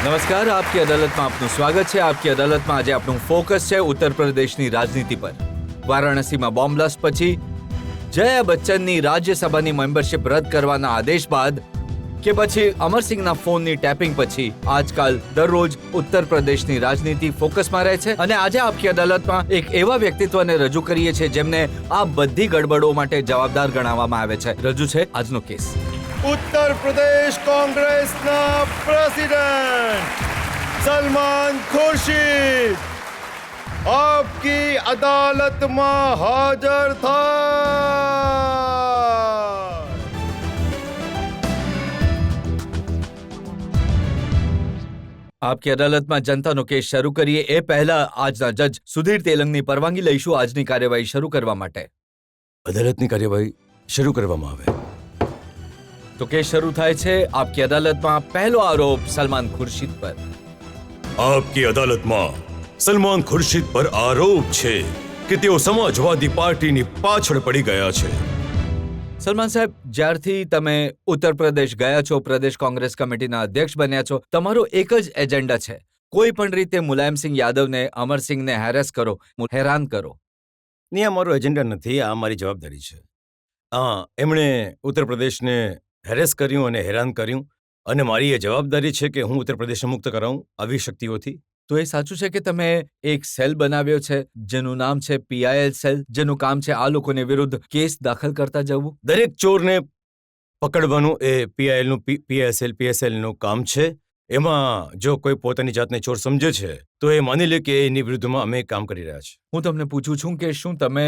નમસ્કાર, આપકી અદાલતમાં આપનું સ્વાગત છે. આપકી અદાલતમાં આજે આપણું ફોકસ છે ઉત્તર પ્રદેશની રાજનીતિ પર. વારાણસીમાં બોમ્બ બ્લાસ્ટ પછી જયા બચ્ચનની રાજ્યસભાની મેમ્બરશિપ રદ કરવાના આદેશ બાદ કે પછી અમરસિંહના ફોનની ટેપિંગ પછી આજકાલ દરરોજ ઉત્તર પ્રદેશની રાજનીતિ ફોકસમાં રહે છે. અને આજે આપકી અદાલતમાં એક એવા વ્યક્તિત્વને રજૂ કરીએ છીએ જેમને આ બધી ગડબડો માટે જવાબદાર ગણાવવામાં આવે છે. રજૂ છે આજનો કેસ. उत्तर प्रदेश कांग्रेस ना प्रेसिडेंट सलमान खुर्शीद आपकी अदालत में हाजिर था। આપકી અદાલતમાં જનતાનો કેસ શરૂ કરીએ એ પહેલા આજના જજ સુધીર તેલંગની પરવાનગી લઈશું આજની કાર્યવાહી શરૂ કરવા માટે. અદાલતની કાર્યવાહી શરૂ કરવામાં આવે તો કેસ શરૂ થાય છે. આપકી અદાલતમાં પહેલો આરોપ સલમાન ખુરશીદ પર. આપકી અદાલતમાં સલમાન ખુરશીદ પર આરોપ છે કે તેઓ સમાજવાદી પાર્ટીની પાછળ પડી ગયા છે. સલમાન સાહેબ, જ્યારથી તમે ઉત્તર પ્રદેશ ગયા છો, પ્રદેશ કોંગ્રેસ કમિટીના અધ્યક્ષ બન્યા છો, તમારો એક જ એજન્ડા છે, કોઈ પણ રીતે મુલાયમસિંહ યાદવને, અમરસિંહને હેરેસ કરો, હેરાન કરો. નહીં, આ મારો એજન્ડા નથી, આ મારી જવાબદારી છે. એમણે ઉત્તર પ્રદેશને હેરેસ કર્યું અને હેરાન કર્યું અને મારી એ જવાબદારી છે કે હું ઉત્તર પ્રદેશને મુક્ત કરાવું આવી શક્તિઓથી. તો એ સાચું છે કે તમે એક સેલ બનાવ્યો છે જેનું નામ છે PIL સેલ, જેનું કામ છે આ લોકોને વિરુદ્ધ કેસ દાખલ કરતા જવું? દરેક ચોરને પકડવાનું એ PISLનું કામ છે. એમાં જો કોઈ પોતાની જાતને ચોર સમજે છે તો એ માની લે કે એની વિરુદ્ધમાં અમે કામ કરી રહ્યા છીએ. હું તમને પૂછું છું કે શું તમે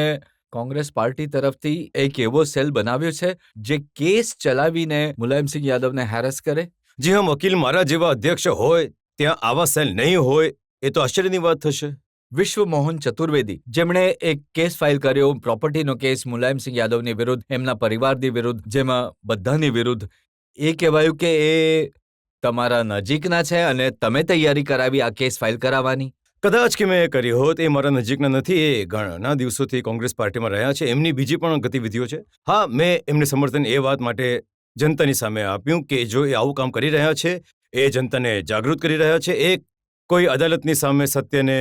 કોંગ્રેસ પાર્ટી તરફથી એક એવો સેલ બનાવ્યો છે જે કેસ ચલાવીને મુલાયમસિંહ યાદવને હેરેસ કરે? જી હા, વકીલ મારા જેવા અધ્યક્ષ હોય ત્યાં આવા સેલ નહીં હોય એ તો આશ્ચર્યની વાત થશે. વિશ્વ મોહન ચતુર્વેદી, જેમણે એક કેસ ફાઇલ કર્યો, પ્રોપર્ટીનો કેસ મુલાયમસિંહ યાદવની વિરુદ્ધ, એમના પરિવારની વિરુદ્ધ, જેમાં બધાની વિરુદ્ધ, એ કહેવાયું કે એ તમારા નજીકના છે અને તમે તૈયારી કરાવી આ કેસ ફાઇલ કરાવવાની. કદાચ કે મેં કરી હોત, એ મારા નજીકના નથી, એ ઘણા દિવસોથી કોંગ્રેસ પાર્ટીમાં રહ્યા છે, એમની બીજી પણ ગતિવિધિઓ છે. હા, મેં એમને સમર્થન એ વાત માટે જનતાની સામે આપ્યું કે જો એ આવું કામ કરી રહ્યા છે, એ જનતાને જાગૃત કરી રહ્યા છે, એ કોઈ અદાલતની સામે સત્યને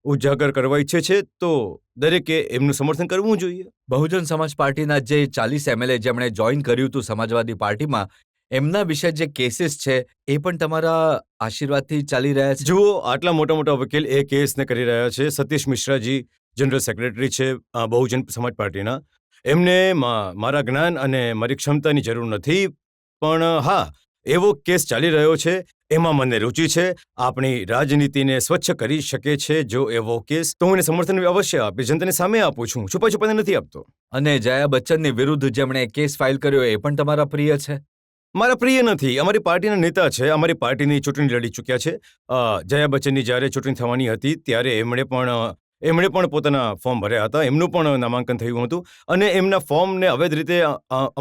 ઉજાગર કરવા ઈચ્છે છે તો દરેકે એમનું સમર્થન કરવું જોઈએ. બહુજન સમાજ પાર્ટીના જે 40 MLA જેમણે જોઈન કર્યું હતું સમાજવાદી પાર્ટીમાં, એમના વિશે જે કેસીસ છે એ પણ તમારા આશીર્વાદથી ચાલી રહ્યા છે? જુઓ, આટલા મોટા મોટા વકીલ એ કેસને કરી રહ્યા છે. સતીશ મિશ્રાજી જનરલ સેક્રેટરી છે બહુજન સમાજ પાર્ટીના. એમને મારા જ્ઞાન અને મારી ક્ષમતાની જરૂર નથી, પણ હા, એવો કેસ ચાલી રહ્યો છે, એમાં મને રુચિ છે. આપણી રાજનીતિને સ્વચ્છ કરી શકે છે જો એવો કેસ, તો હું એને સમર્થન અવશ્ય આપીશ, જનતાની સામે આપું છું, છુપાને નથી આપતો. અને જયા બચ્ચનની વિરુદ્ધ જેમણે કેસ ફાઇલ કર્યો એ પણ તમારા પ્રિય છે? મારા પ્રિય નથી, અમારી પાર્ટીના નેતા છે, અમારી પાર્ટીની ચૂંટણી લડી ચૂક્યા છે. જયા બચ્ચનની જ્યારે ચૂંટણી થવાની હતી ત્યારે એમણે પણ પોતાના ફોર્મ ભર્યા હતા, એમનું પણ નામાંકન થયું હતું અને એમના ફોર્મને અવૈધ રીતે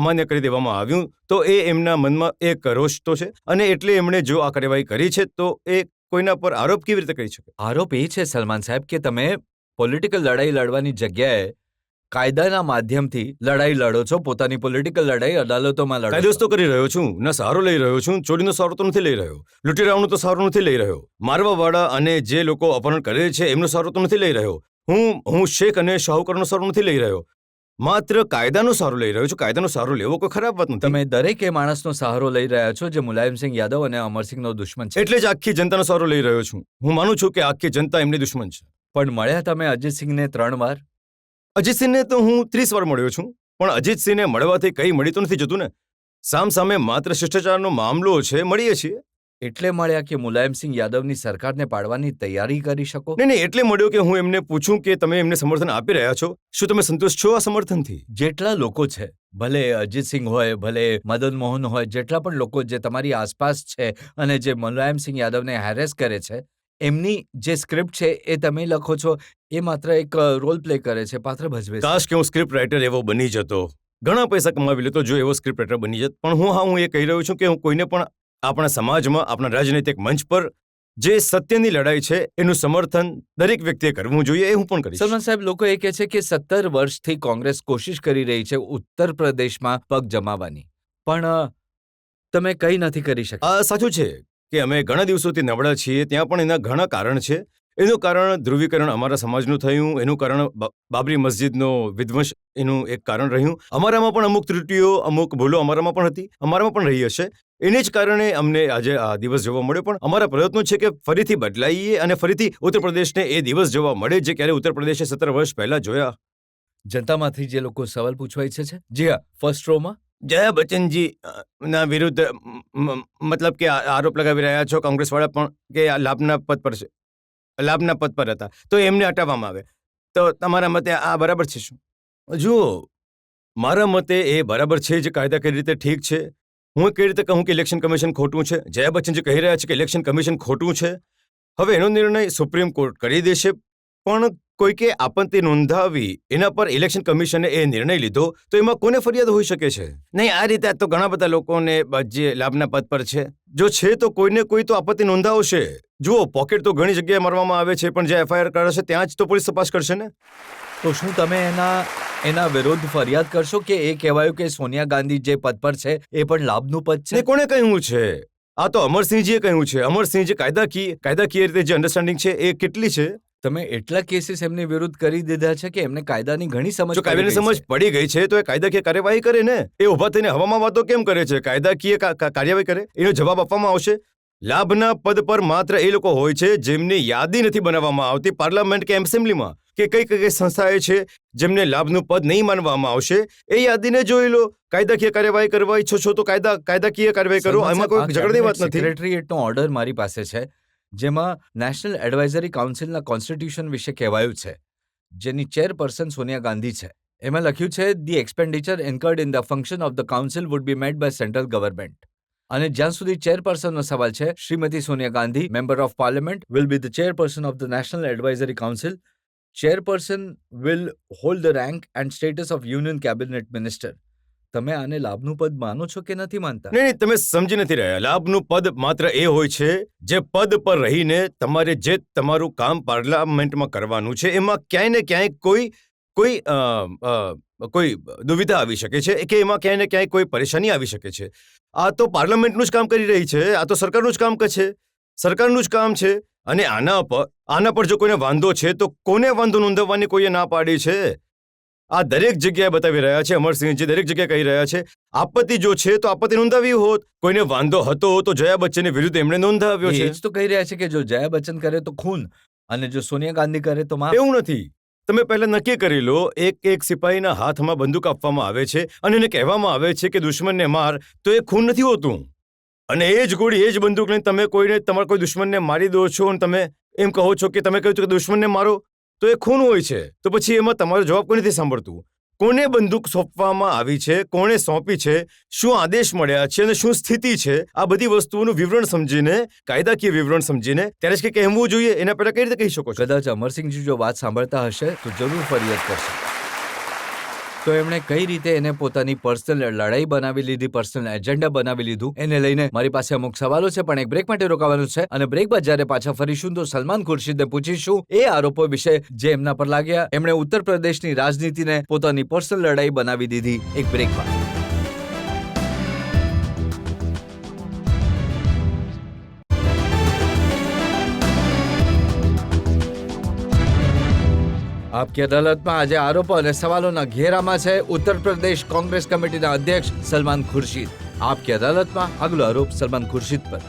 અમાન્ય કરી દેવામાં આવ્યું. તો એ એમના મનમાં એક રોષ તો છે અને એટલે એમણે જો આ કાર્યવાહી કરી છે તો એ કોઈના પર આરોપ કેવી રીતે કરી શકે? આરોપ એ છે સલમાન સાહેબ કે તમે પોલિટિકલ લડાઈ લડવાની જગ્યાએ કાયદાના માધ્યમથી લડાઈ લડો છો, પોતાની પોલિટિકલ લડાઈ અદાલતોમાં લડો. કાયદો તો કરી રહ્યો છું, ના સહારો લઈ રહ્યો છું, ચોરીનો સહારો તો નથી લઈ રહ્યો, લૂંટેરાઓનો તો સહારો નથી લઈ રહ્યો, મારવાવાળા અને જે લોકો અપહરણ કરે છે એમનો સહારો તો નથી લઈ રહ્યો, હું શેખ અને શાહુકારનો સહારો નથી લઈ રહ્યો, માત્ર કાયદાનો સહારો લઈ રહ્યો છું. કાયદાનો સહારો લેવો કોઈ ખરાબ વાત નથી. તમે દરેક એ માણસનો સહારો લઈ રહ્યા છો જે મુલાયમસિંહ યાદવ અને અમરસિંહનો દુશ્મન છે. એટલે જ આખી જનતાનો સહારો લઈ રહ્યો છું. હું માનું છું કે આખી જનતા એમની દુશ્મન છે. પણ મળ્યા તમે અજીતસિંહને 3 વાર? અજીતસિંહને તો હું 30 વાર મળ્યો છું, પણ અજીતસિંહને મળવાથી કંઈ મળી તો નથી જતું ને. સામે માત્ર શિષ્ટાચારનો મામલો છે, મળીએ છીએ. એટલે મળ્યા કે મુલાયમસિંહ યાદવની સરકારને પાડવાની તૈયારી કરી શકો? નહીં, એટલે મળ્યો કે હું એમને પૂછું કે તમે એમને સમર્થન આપી રહ્યા છો, શું તમે સંતુષ્ટ છો આ સમર્થનથી? જેટલા લોકો છે, ભલે અજીતસિંહ હોય, ભલે મદન મોહન હોય, જેટલા પણ લોકો જે તમારી આસપાસ છે અને જે મુલાયમસિંહ યાદવને હેરેસ કરે છે, એમની જે સ્ક્રિપ્ટ છે એ તમે લખો છો, એ માત્ર એક રોલ પ્લે કરે છે, પાત્ર ભજવે છે. કાશ કે હું સ્ક્રિપ્ટ રાઇટર એવો બની જતો, ઘણા પૈસા કમાવી લેતો જો એવો સ્ક્રિપ્ટ રાઇટર બની જત. પણ હું એ કહી રહ્યો છું કે હું કોઈને પણ આપણા સમાજમાં, આપણા રાજનૈતિક મંચ પર જે સત્યની લડાઈ છે એનું સમર્થન દરેક વ્યક્તિએ કરવું જોઈએ, એ હું પણ કરીશ. સલમાન સાહેબ, લોકો એ કહે છે કે 17 વર્ષથી કોંગ્રેસ કોશિશ કરી રહી છે ઉત્તર પ્રદેશમાં પગ જમાવવાની, પણ તમે કંઈ નથી કરી શક્યા. સાચું છે કે અમે ઘણા દિવસોથી નબળા છીએ, ત્યાં પણ એના ઘણા કારણ છે. એનું કારણ ધ્રુવીકરણ અમારા સમાજનું થયું, એનું કારણ બાબરી મસ્જિદનો વિધ્વંસ એનું એક કારણ રહ્યું. અમારામાં પણ અમુક ત્રુટીઓ, અમુક ભૂલો અમારામાં પણ હતી, અમારામાં પણ રહી હશે. એને જ કારણે અમને આજે આ દિવસ જોવા મળ્યો. પણ અમારા પ્રયત્નો છે કે ફરીથી બદલાઈએ અને ફરીથી ઉત્તર પ્રદેશને એ દિવસ જોવા મળે જે ક્યારે ઉત્તર પ્રદેશે 17 વર્ષ પહેલા જોયા. જનતામાંથી જે લોકો સવાલ પૂછવા ઈચ્છે છે, જી હા, ફર્સ્ટ રોમાં જયા બચ્ચનજી ના વિરુદ્ધ મતલબ કે આરોપ લગાવી રહ્યા છો કોંગ્રેસવાળા પણ કે આ લાભના પદ પર છે, લાભના પદ પર હતા, તો એમને હટાવવામાં આવે. તો તમારા મતે આ બરાબર છે શું? જુઓ, મારા મતે એ બરાબર છે જે કાયદાકીય રીતે ઠીક છે. હું કઈ રીતે કહું કે ઇલેક્શન કમિશન ખોટું છે? જયા બચ્ચનજી કહી રહ્યા છે કે ઇલેક્શન કમિશન ખોટું છે. હવે એનો નિર્ણય સુપ્રીમ કોર્ટ કરી દેશે, પણ કોઈકે આપત્તિ નોંધાવી, એના પર ઇલેક્શન કમિશને એ નિર્ણય લીધો, તો એમાં કોને ફરિયાદ હોઈ શકે છે? નહીં, આ રીતે તો ઘણા બધા લોકોને જે લાભના પદ પર છે, જો છે તો કોઈને કોઈ તો આપત્તિ નોંધાવશે. જુઓ, પોકેટ તો ઘણી જગ્યાએ મારવામાં આવે છે, પણ જે એફઆઈઆર કરાશે ત્યાં જ તો પોલીસ તપાસ કરશે ને. તો શું તમે એના વિરુદ્ધ ફરિયાદ કરશો કે એ કહેવાયું કે સોનિયા ગાંધી જે પદ પર છે એ પણ લાભનું પદ છે? ને કોણે કહ્યું છે? આ તો અમરસિંહજીએ કહ્યું છે. અમરસિંહજી કાયદાકીય રીતે જે અન્ડરસ્ટેન્ડિંગ છે એ કેટલી છે? તમે એટલા કેસીસ એમની વિરુદ્ધ કરી દીધા છે કે એમને કાયદાની ઘણી સમજ જો કાયદાની સમજ પડી ગઈ છે તો એ કાયદાકીય કાર્યવાહી કરે ને. એ ઊભા થઈને હવામાં વાતો કેમ કરે છે? કાયદાકીય કાર્યવાહી કરે, એનો જવાબ આપવામાં આવશે. લાભના પદ પર માત્ર એ લોકો હોય છે જેમની યાદી નથી બનાવવામાં આવતી પાર્લામેન્ટ કે એસેમ્બલીમાં, કે કઈ સંસ્થાએ છે જેમને લાભનું પદ નહીં માનવામાં આવશે. એ યાદીને જોઈ લો. કાયદાકીય કાર્યવાહી કરવા ઈચ્છો છો તો કાયદાકીય કાર્યવાહી કરો, એમાં કોઈ ઝઘડાની વાત નથી. સેક્રેટરીએટનો ઓર્ડર મારી પાસે છે જેમાં નેશનલ એડવાઇઝરી કાઉન્સિલના કોન્સ્ટિટ્યુશન વિશે કહેવાયું છે, જેની ચેરપર્સન સોનિયા ગાંધી છે. એમાં લખ્યું છે, the expenditure incurred in the function of the council would be made by central government. અને જ્યાં સુધી ચેરપર્સનનો સવાલ છે, Shrimati Sonia Gandhi, member of parliament, will be the chairperson of the national advisory council. Chairperson will hold the rank and status of union cabinet minister. તમે આને લાભનું પદ માનો છો કે નથી માનતા? નહીં, તમે સમજી નથી રહ્યા. લાભનું પદ માત્ર એ હોય છે જે પદ પર રહીને તમારે જે તમારું કામ પાર્લામેન્ટમાં કરવાનું છે એમાં ક્યાંય ને ક્યાંય કોઈ દુવિધા આવી શકે છે કે એમાં ક્યાંય ને ક્યાંય કોઈ પરેશાની આવી શકે છે. આ તો પાર્લામેન્ટનું જ કામ કરી રહી છે, આ તો સરકારનું જ કામ છે, સરકારનું જ કામ છે. અને આના પર જો કોઈને વાંધો છે તો કોને વાંધો નોંધાવવાની કોઈએ ના પાડી છે? આ દરેક જગ્યાએ બતાવી રહ્યા છે. અમરસિંહજી દરેક જગ્યાએ કહી રહ્યા છે આપત્તિ જો છે તો આપત્તિ નોંધાવી હોત. કોઈને વાંધો હતો તો જયા બચ્ચનની વિરુદ્ધ એમણે નોંધાવ્યો છે. એ જ તો કહી રહ્યા છે કે જો જયા બચ્ચન કરે તો ખૂન અને જો સોનિયા ગાંધી કરે તો માફ. એવું નથી. તમે પહેલા નક્કી કરી લો. એક સિપાહીના હાથમાં બંદૂક આપવામાં આવે છે અને એને કહેવામાં આવે છે કે દુશ્મનને માર, તો એ ખૂન નથી હોતું. અને એ જ ગોળી, એ જ બંદૂક લઈને તમે તમારા કોઈ દુશ્મનને મારી દો છો અને તમે એમ કહો છો કે તમે કહ્યું કે દુશ્મનને મારો, તો એ ખૂન હોય છે. તો પછી એમાં તમારો જવાબ કોઈ નથી સાંભળતું. કોને બંદૂક સોંપવામાં આવી છે, કોણે સોંપી છે, શું આદેશ મળ્યા છે અને શું સ્થિતિ છે, આ બધી વસ્તુઓનું વિવરણ સમજીને, કાયદાકીય વિવરણ સમજીને ત્યારે જ કે કહેવું જોઈએ. એના પહેલા કઈ રીતે કહી શકો છો? કદાચ અમરસિંહજી જો વાત સાંભળતા હશે તો જરૂર ફરિયાદ કરશે. તો એમણે કઈ રીતે એને પોતાની પર્સનલ લડાઈ બનાવી લીધી, પર્સનલ એજન્ડા બનાવી લીધું, એને લઈને મારી પાસે અમુક સવાલો છે, પણ એક બ્રેક માટે રોકાવાનું છે. અને બ્રેક બાદ જ્યારે પાછા ફરીશું તો સલમાન ખુરશીદને પૂછીશું એ આરોપો વિશે જે એમના પર લાગ્યા. એમણે ઉત્તર પ્રદેશની રાજનીતિને પોતાની પર્સનલ લડાઈ બનાવી દીધી. એક બ્રેક બાદ આપકી અદાલતમાં આજે આરોપો અને સવાલોના ઘેરામાં છે ઉત્તર પ્રદેશ કોંગ્રેસ કમિટીના અધ્યક્ષ સલમાન ખુરશીદ. આપકી અદાલતમાં આગલો આરોપ સલમાન ખુરશીદ પર.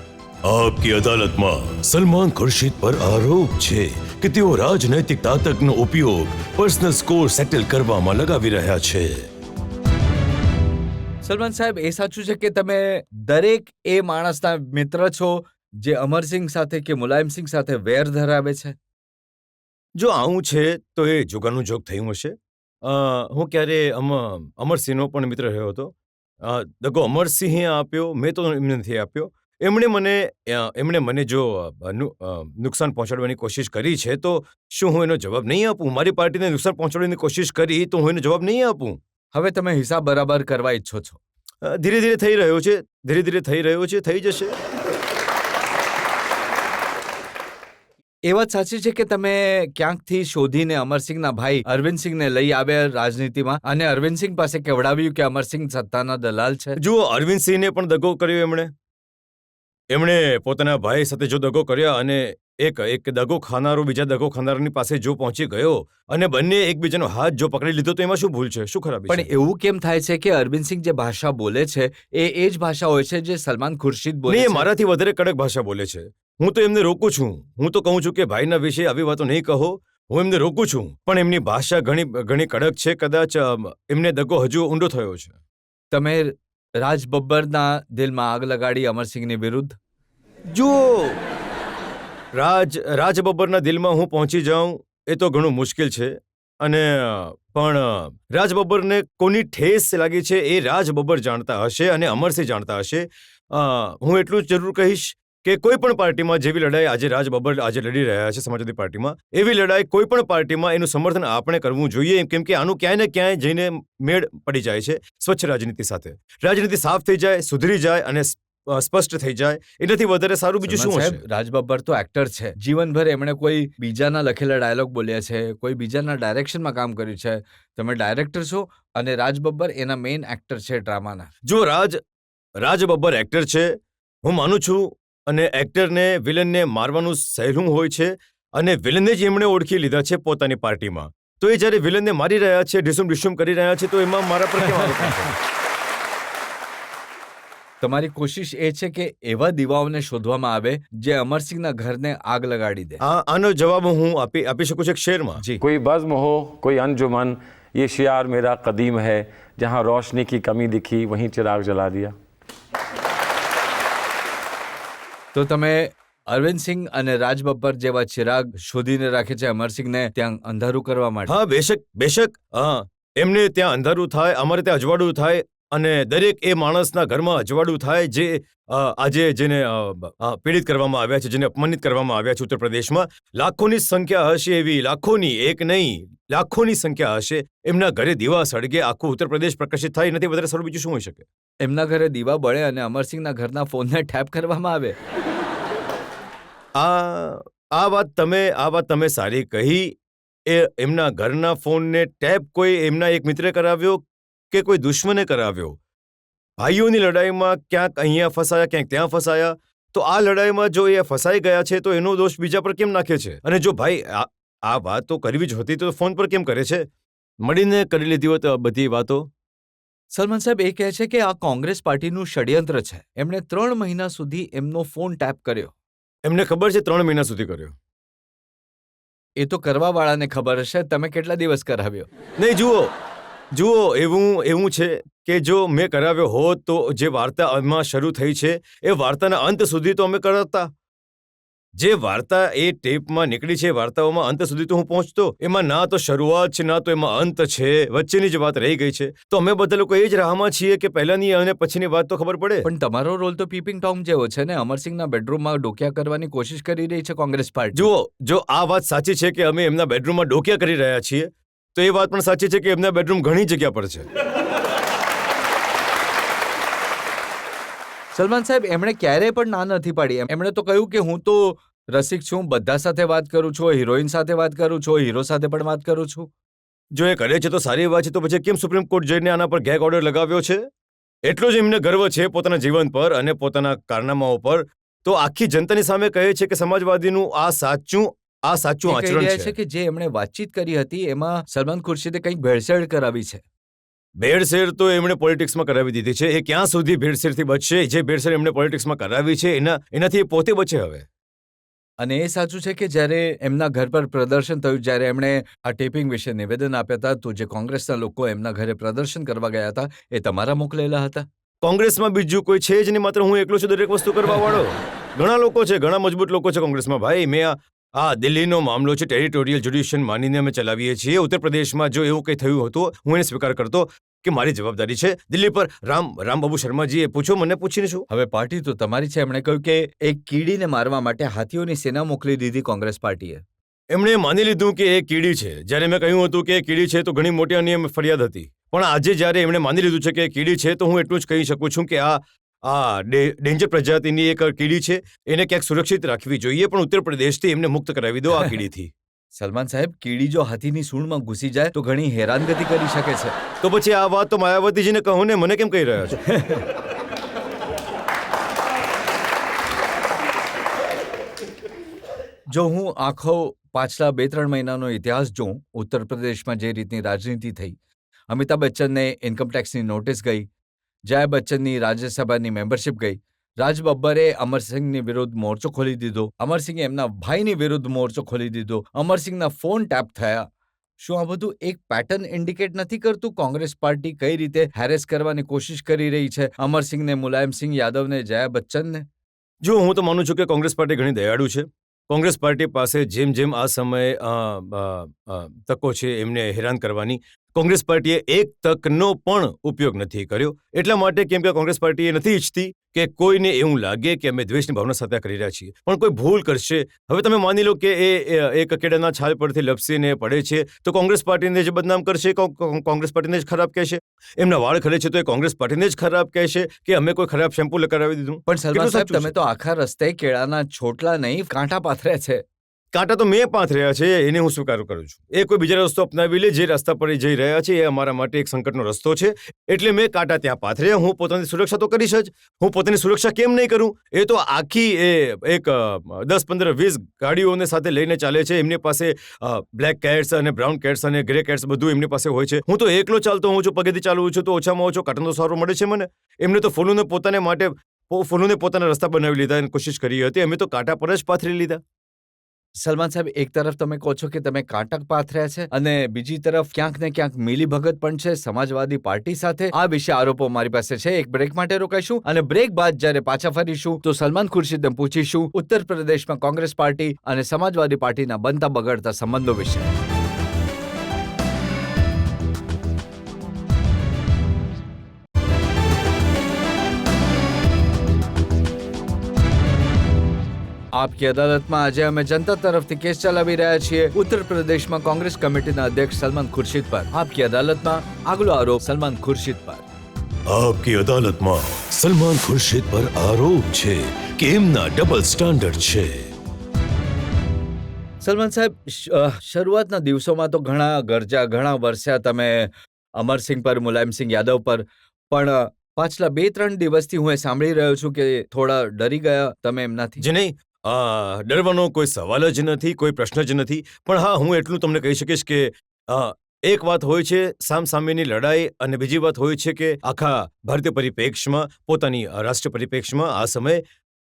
આપકી અદાલતમાં સલમાન ખુરશીદ પર આરોપ છે કે તેઓ રાજનૈતિક તાકાતનો ઉપયોગ પર્સનલ સ્કોર સેટલ કરવામાં લગાવી રહ્યા છે. સલમાન સાહેબ, એ સાચું છે કે તમે દરેક એ માણસના મિત્ર છો જે અમરસિંહ સાથે કે મુલાયમસિંહ સાથે વેર ધરાવે છે? જો આવું છે તો એ જોગાનું જોગ થયું હશે. હું ક્યારે અમરસિંહનો પણ મિત્ર રહ્યો હતો. દગો અમરસિંહે આપ્યો, મેં તો એમને નથી આપ્યો. એમણે મને જો નુકસાન પહોંચાડવાની કોશિશ કરી છે તો શું હું એનો જવાબ નહીં આપું? મારી પાર્ટીને નુકસાન પહોંચાડવાની કોશિશ કરી તો હું એનો જવાબ નહીં આપું? હવે તમે હિસાબ બરાબર કરવા ઈચ્છો છો? ધીરે ધીરે થઈ રહ્યો છે, ધીરે ધીરે થઈ રહ્યો છે, થઈ જશે. એ વાત સાચી છે કે તમે ક્યાંકથી શોધીને અમરસિંહના ભાઈ અરવિંદસિંહને લઈ આવ્યા રાજનીતિમાં અને અરવિંદસિંહ પાસે કેવડાવ્યું કે અમરસિંહ સત્તાના દલાલ છે? જુઓ, અરવિંદસિંહને પણ દગો કર્યો એમણે. એમણે પોતાના ભાઈ સાથે જો દગો કર્યા અને એક દગો ખાનારો બીજા દગો ખાનારની પાસે જો પહોંચી ગયો અને બંને એકબીજાનો હાથ જો પકડી લીધો તો એમાં શું ભૂલ છે, શું ખરાબી પણ છે? એવું કેમ થાય છે કે અરવિંદ સિંહ જે ભાષા બોલે છે એ જ ભાષા હોય છે જે સલમાન ખુરશીદ બોલે નહીં, એ છે? મારાથી વધારે કડક ભાષા બોલે છે. હું તો એમને રોકું છું. હું તો કહું છું કે ભાઈના વિશે આવી વાતો નહીં કહો. હું એમને રોકું છું, પણ એમની ભાષા ઘણી કડક છે. કદાચ એમને દગો હજુ ઊંડો થયો છે. તમે રાજ બબ્બરના દિલમાં આગ લગાડી અમરસિંહની વિરુદ્ધ? જુઓ, રાજ બબ્બરના દિલમાં હું પહોંચી જાઉં એ તો ઘણું મુશ્કેલ છે. અને પણ રાજ બબ્બરને કોની ઠેસ લાગી છે એ રાજ બબ્બર જાણતા હશે અને અમરસિંહ જાણતા હશે. હું એટલું જ જરૂર કહીશ કે કોઈ પણ પાર્ટીમાં જેવી લડાઈ આજે રાજ બબ્બર આજે લડી રહ્યા છે સમાજવાદી પાર્ટીમાં, એવી લડાઈ કોઈ પણ પાર્ટીમાં એનું સમર્થન આપણે કરવું જોઈએ, કેમ કે આનું ક્યાંય ને ક્યાંય જઈને મેળ પડી જાય છે સ્વચ્છ રાજનીતિ સાથે. રાજનીતિ સાફ થઈ જાય, સુધરી જાય અને સ્પષ્ટ થઈ જાય, એનાથી વધારે સારું બીજું શું સલમાન હશે? સાહેબ, રાજ બબ્બર તો એક્ટર છે. જીવનભર એમણે કોઈ બીજાના લખેલા ડાયલોગ બોલ્યા છે, કોઈ બીજાના ડાયરેક્શનમાં કામ કર્યું છે. તમે ડાયરેક્ટર છો અને રાજ બબ્બર એના મેઇન એક્ટર છે ડ્રામાના. જો રાજ બબ્બર એક્ટર છે, હું માનું છું, અને એક્ટરને વિલનને મારવાનું સહેલું હોય છે અને વિલનને જ એમણે ઓળખી લીધા છે પોતાની પાર્ટીમાં. તો એ જ્યારે વિલનને મારી રહ્યા છે, ઢીસુમ કરી રહ્યા છે, તો એમાં મારા પર કેમ આરોપ છે? તમારી કોશિશ એ છે કે એવા દીવાઓને શોધવામાં આવે જે અમરસિંહના ઘરને આગ લગાડી દે. આનો જવાબ હું આપી શકું છું એક શેરમાં. જી. कोई बज़्म हो कोई अंजुमन, ये शियार मेरा कदीम है, जहाँ रोशनी की कमी दिखी वहीं चिराग जला दिया. તો તમે અરવિંદ સિંહ અને રાજ બબ્બર જેવા ચિરાગ શોધીને રાખે છે અમરસિંહને ત્યાં અંધારું કરવા માટે? હા, બેશક. એમને ત્યાં અંધારું થાય, અમારે ત્યાં અજવાળું થાય, અને દરેક એ માણસના ઘરમાં અજવાળું થાય જે આજે જેને પીડિત કરવામાં આવ્યા છે, જેને અપમાનિત કરવામાં આવ્યા છે ઉત્તર પ્રદેશમાં. લાખોની સંખ્યા હશે, એવી લાખોની, એક નહીં લાખોની સંખ્યા હશે. એમના ઘરે દીવા સળગે, આખું ઉત્તર પ્રદેશ પ્રકાશિત થાય, એનાથી વધારે સારું બીજું શું હોઈ શકે? એમના ઘરે દીવા બળે અને અમરસિંહના ઘરના ફોનને ટેપ કરવામાં આવે. આ વાત તમે સારી કહી. એ એમના ઘરના ફોનને ટેપ કોઈ એમના એક મિત્રે કરાવ્યો કે કોઈ દુશ્મને કરાવ્યો? ભાઈઓની લડાઈમાં ક્યાંક અહીંયા ફસાયા, ક્યાંક ત્યાં ફસાયા. તો આ લડાઈમાં જો એ ફસાઈ ગયા છે તો એનો દોષ બીજા પર કેમ નાખે છે? અને જો ભાઈ આ વાત તો કરવી જ હતી તો ફોન પર કેમ કરે છે? મળીને કરી લીધી હોત બધી વાતો. સલમાન સાહેબ એ કહે છે કે આ કોંગ્રેસ પાર્ટીનું ષડયંત્ર છે. એમણે 3 મહિના સુધી એમનો ફોન ટેપ કર્યો. એમને ખબર છે 3 મહિના સુધી કર્યો? એ તો કરવાવાળાને ખબર હશે. તમે કેટલા દિવસ કરાવ્યો? નહીં, જુઓ, એવું છે કે જો મેં કરાવ્યો હોત તો જે વાર્તા એમાં શરૂ થઈ છે એ વાર્તાના અંત સુધી તો અમે કરાવતા. જે વાર્તા એ ટેપમાં નીકળી છે, વાર્તાઓમાં અંત સુધી તો હું પહોંચતો. એમાં ના તો શરૂઆત છે, ના તો એમાં અંત છે, વચ્ચેની જ વાત રહી ગઈ છે. તો અમે બધા લોકો એ જ રાહમાં છીએ કે પહેલાની અને પછીની વાત તો ખબર પડે. પણ તમારો રોલ તો પીપિંગ ટોમ જેવો છે ને. અમરસિંહના બેડરૂમમાં ડોકિયા કરવાની કોશિશ કરી રહી છે કોંગ્રેસ પાર્ટી. જુઓ, જો આ વાત સાચી છે કે અમે એમના બેડરૂમમાં ડોકિયા કરી રહ્યા છીએ, તો એ વાત પણ સાચી છે કે એમના બેડરૂમ ઘણી જગ્યા પર છે. સલમાન સાહેબ, એમણે ક્યારેય પણ ના નથી પાડી. એમણે તો કહ્યું કે હું તો રસિક છું, બધા સાથે વાત કરું છું, હિરોઈન સાથે વાત કરું છું, હીરો સાથે પણ વાત કરું છું. જો એ કરે છે તો સારી વાત છે, તો પછી કેમ સુપ્રીમ કોર્ટ જઈને આના પર ગેગ ઓર્ડર લગાવ્યો છે? એટલો જ એમને ગર્વ છે પોતાના જીવન પર અને પોતાના કારનામાઓ પર. તો આખી જનતાની સામે કહે છે કે સમાજવાદીનું આ સાચું આચરણ છે. કે જે એમણે વાતચીત કરી હતી એમાં સલમાન ખુરશીદે કંઈક ભેળસેળ કરાવી છે. ભેળસેળ તો એમણે પોલિટિક્સમાં કરાવી દીધી છે. એ ક્યાં સુધી ભેળસેળથી બચશે? જે ભેળસેળ એમણે પોલિટિક્સમાં કરાવી છે એનાથી એ પોતે બચે હવે. અને એ સાચું છે કે જ્યારે એમના ઘર પર પ્રદર્શન થયું, જ્યારે એમણે આ ટેપિંગ વિશે નિવેદન આપ્યા હતા, તો જે કોંગ્રેસના લોકો એમના ઘરે પ્રદર્શન કરવા ગયા હતા એ તમારા મોકલેલા હતા? કોંગ્રેસમાં બીજું કોઈ છે જ નહીં, માત્ર હું એકલો છું દરેક વસ્તુ કરવા વાળો. ઘણા લોકો છે, ઘણા મજબૂત લોકો છે કોંગ્રેસમાં. ભાઈ, મેં દિલ્હીનો મામલો છે, ટેરિટોરિયલ જ્યુડિશિયન માનીને અમે ચલાવીએ છીએ. ઉત્તર પ્રદેશમાં જો એવું કંઈ થયું હતું, હું એને સ્વીકાર કરતો કે મારી જવાબદારી છે. દિલ્હી પર રામબાબુ શર્માજીએ પૂછો, મને પૂછીને શું? હવે પાર્ટી તો તમારી છે. એમણે કહ્યું કે એક કીડીને મારવા માટે હાથીઓની સેના મોકલી દીધી કોંગ્રેસ પાર્ટીએ. એમણે માની લીધું કે એ કીડી છે. જ્યારે મેં કહ્યું હતું કે એ કીડી છે તો ઘણી મોટી અનિયમ ફરિયાદ હતી. પણ આજે જ્યારે એમણે માની લીધું છે કે એ કીડી છે, તો હું એટલું જ કહી શકું છું કે આ ડેન્જર પ્રજાતિની એક કીડી છે. એને ક્યાંક સુરક્ષિત રાખવી જોઈએ, પણ ઉત્તર પ્રદેશથી એમને મુક્ત કરાવી દો આ કીડીથી. સલમાન સાહેબ, કીડી જો હાથીની સૂંઢમાં ઘૂસી જાય તો ઘણી હેરાનગતિ કરી શકે છે. તો પછી આ વાત તો માયાવતીજીને કહો ને, મને કેમ કહી રહ્યા છો? જો હું આખો પાછલા 2-3 મહિનાનો ઇતિહાસ જોઉં, ઉત્તર પ્રદેશમાં જે રીતની રાજનીતિ થઈ, અમિતાભ બચ્ચનને ઇન્કમટેક્સની નોટિસ ગઈ, જયા બચ્ચનની રાજ્યસભાની મેમ્બરશિપ ગઈ, રાજ બબ્બરે અમરસિંહની વિરુદ્ધ મોરચો ખોલી દીધો, અમરસિંહે એમના ભાઈની વિરુદ્ધ મોરચો ખોલી દીધો, અમરસિંહના ફોન ટેપ થયા. શું આ બધું એક પેટર્ન ઇન્ડિકેટ નથી કરતું કોંગ્રેસ પાર્ટી કઈ રીતે હેરેસ કરવાની કોશિશ કરી રહી છે અમરસિંહને, મુલાયમસિંહ યાદવને, જયા બચ્ચનને? જો હું તો માનું છું કે કોંગ્રેસ પાર્ટી ઘણી દયાળુ છે. કોંગ્રેસ પાર્ટી પાસે જેમ જેમ આ સમયે તકો છે એમને હેરાન કરવાની, કોંગ્રેસ પાર્ટીએ એક તકનો પણ ઉપયોગ નથી કર્યો. એટલા માટે કેમ કે કોંગ્રેસ પાર્ટી એ નથી ઈચ્છતી કે કોઈને એવું લાગે કે અમે દ્વેષની ભાવના સાથે કરી રહ્યા છીએ. પણ કોઈ ભૂલ કરશે, હવે તમે માની લો કે એ એક કેળાના છાલ પરથી લપસીને પડે છે, તો કોંગ્રેસ પાર્ટીને જ બદનામ કરશે, કોંગ્રેસ પાર્ટીને જ ખરાબ કહેશે. એમના વાળ ખરે છે તો એ કોંગ્રેસ પાર્ટીને જ ખરાબ કહેશે કે અમે કોઈ ખરાબ શેમ્પુ કરાવી દીધું. પણ સલમાન કેટલું સાહેબ, સાચું તમે છે? તો આખા રસ્તે કેળાના છોટલા નહીં, કાંટા પાથર્યા છે. કાંટા તો મેં પાથર્યા છે, એને હું સ્વીકાર કરું છું. એ કોઈ બીજા રસ્તો અપનાવી લે, જે રસ્તા પર એ જઈ રહ્યા છે એ અમારા માટે એક સંકટનો રસ્તો છે, એટલે મેં કાંટા ત્યાં પાથર્યા. હું પોતાની સુરક્ષા તો કરીશ જ. હું પોતાની સુરક્ષા કેમ નહીં કરું? એ તો આખી એક 10-15-20 ગાડીઓને સાથે લઈને ચાલે છે. એમની પાસે બ્લેક કેટ્સ અને બ્રાઉન કેટ્સ અને ગ્રે કેટ્સ બધું એમની પાસે હોય છે. હું તો એકલો ચાલતો હોઉં છું, પગેથી ચાલુ છું, તો ઓછામાં ઓછો કાંટાનો સહારો મળે છે મને. એમને તો ફૂલોને પોતાના રસ્તા બનાવી લીધા અને કોશિશ કરી હતી. અમે તો કાંટા પર જ પાથરી લીધા. સલમાન સાહેબ, એક તરફ તમે કહો છો કે તમે કાંટક પાથર્યા છે અને બીજી તરફ ક્યાંક ને ક્યાંક મિલીભગત પણ છે સમાજવાદી પાર્ટી સાથે. આ વિશે આરોપો મારી પાસે છે. એક બ્રેક માટે રોકાઈશું અને બ્રેક બાદ જ્યારે પાછા ફરીશું તો સલમાન ખુરશીદને પૂછીશું ઉત્તર પ્રદેશમાં કોંગ્રેસ પાર્ટી અને સમાજવાદી પાર્ટીના બનતા બગડતા સંબંધો વિશે. આપકી અદાલતમાં આજે અમે જનતા તરફથી કેસ ચલાવી રહ્યા છીએ ઉત્તર પ્રદેશમાં કોંગ્રેસ કમિટીના અધ્યક્ષ સલમાન ખુરશીદ પર. આપકી અદાલતમાં આગલો આરોપ સલમાન ખુરશીદ પર. આપકી અદાલતમાં સલમાન ખુરશીદ પર આરોપ છે કે એમના ડબલ સ્ટાન્ડર્ડ છે. સલમાન સાહેબ, શરૂઆતના દિવસોમાં તો ઘણા ગરજા, ઘણા વરસ્યા તમે અમરસિંહ પર, મુલાયમસિંહ યાદવ પર, પણ પાછલા 2-3 દિવસથી હું એ સાંભળી રહ્યો છું કે થોડા ડરી ગયા તમે એમનાથી. જે નહીં, ડરવાનો કોઈ સવાલ જ નથી, કોઈ પ્રશ્ન જ નથી. પણ હા, હું એટલું તમને કહી શકીશ કે એક વાત હોય છે સામસામેની લડાઈ અને બીજી વાત હોય છે કે આખા ભારતીય પરિપ્રેક્ષ્યમાં, પોતાની રાષ્ટ્રીય પરિપ્રેક્ષ્યમાં આ સમયે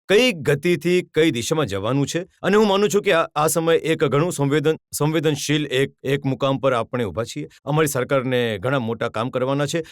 કઈ ગતિથી કઈ દિશામાં જવાનું છે. અને હું માનું છું કે આ સમય એક ઘણું સંવેદનશીલ એક મુકામ પર આપણે ઊભા છીએ. અમારી સરકારને ઘણા મોટા કામ કરવાના છે.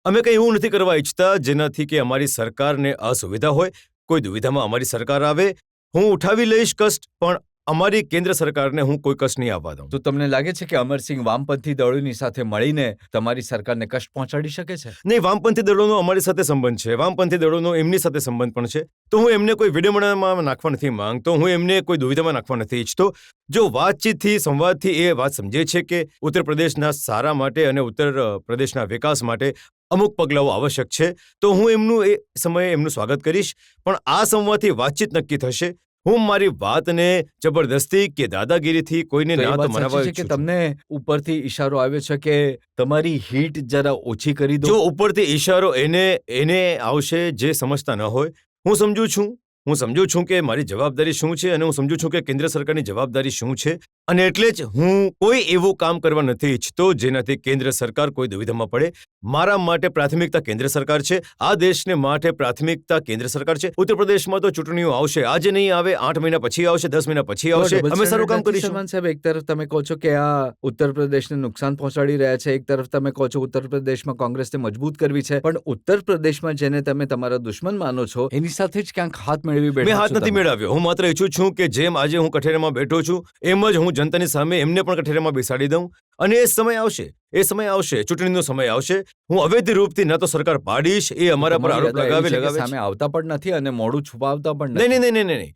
અમે કંઈ એવું નથી કરવા ઈચ્છતા જેનાથી કે અમારી સરકારને અસુવિધા હોય. કોઈ દુવિધામાં અમારી સરકાર આવે, હું ઉઠાવી લઈશ કષ્ટ, પણ અમારી કેન્દ્ર સરકારને હું કોઈ કષ્ટ નહીં આવવા દઉં. તો તમને લાગે છે કે અમરસિંહ વામપંથી દળોની સાથે મળીને તમારી સરકારને કષ્ટ પહોંચાડી શકે છે? નહીં, વામપંથી દળોનો અમારી સાથે સંબંધ છે, વામપંથી દળોનો એમની સાથે સંબંધ પણ છે. તો હું એમને કોઈ વિડંબણામાં નાખવા નથી માંગતો, હું એમને કોઈ દુવિધામાં નાખવા નથી ઈચ્છતો. જો વાતચીતથી, સંવાદથી એ વાત સમજે છે કે ઉત્તર પ્રદેશના સારા માટે અને ઉત્તર પ્રદેશના વિકાસ માટે અમુક પગલાઓ આવશ્યક છે, તો હું એમનું એ સમયે એમનું સ્વાગત કરીશ. પણ આ સંવાદથી વાતચીત નક્કી થશે. હું મારી વાતને જબરદસ્તી કે દાદાગીરીથી કોઈને તો એ ના તો વાત મનાવવા સાચી છે કે ઈચ્છું છું. તમને ઉપરથી ઈશારો આવ્યો છે કે તમારી હીટ જરા ઓછી કરી દો? જો ઉપરથી ઈશારો એને આવશે જે સમજતા ન હોય. હું સમજુ છું કે મારી જવાબદારી શું છે અને હું સમજુ છું કે કેન્દ્ર સરકારની જવાબદારી શું છે. અને એટલે જ હું કોઈ એવું કામ કરવા નથી ઈચ્છતો જેનાથી કેન્દ્ર સરકાર કોઈ દુવિધામાં પડે. મારા માટે પ્રાથમિકતા કેન્દ્ર સરકાર છે. આ દેશને માટે પ્રાથમિકતા કેન્દ્ર સરકાર છે. ઉત્તર પ્રદેશમાં તો ચૂંટણીઓ આવશે, આજે નહીં આવે, 8 મહિના પછી આવશે, 10 મહિના પછી આવશે. ડબલ અમે સારું કામ સ્ટેન્ડર્ડ નથી, કરીશું. સલમાન સાહેબ. એક તરફ તમે કહો છો કે આ ઉત્તર પ્રદેશને નુકસાન પહોંચાડી રહ્યા છે, એક તરફ તમે કહો છો ઉત્તર પ્રદેશમાં કોંગ્રેસને મજબૂત કરવી છે, પણ ઉત્તર પ્રદેશમાં જેને તમે તમારા દુશ્મન માનો છો એની સાથે જ ક્યાંક હાથ મેળવી મેં બેઠા હાથ છો નથી તમે. મેળવ્યો. હું માત્ર ઈચ્છું છું કે જેમ આજે હું કઠેરામાં બેઠો છું એમ જ હું જનતાની સામે એમને પણ કઠેરામાં બેસાડી દઉં. અને એ સમય આવશે, ચૂંટણીનો સમય આવશે. હું અવૈધ રૂપથી ન તો સરકાર પાડીશ, એ અમારા પર તમારી આરોપ અદા એવી છે કે લગાવે સામે છે. આવતા પણ નથી અને મોઢું છુપાવતા પણ નથી. નહીં.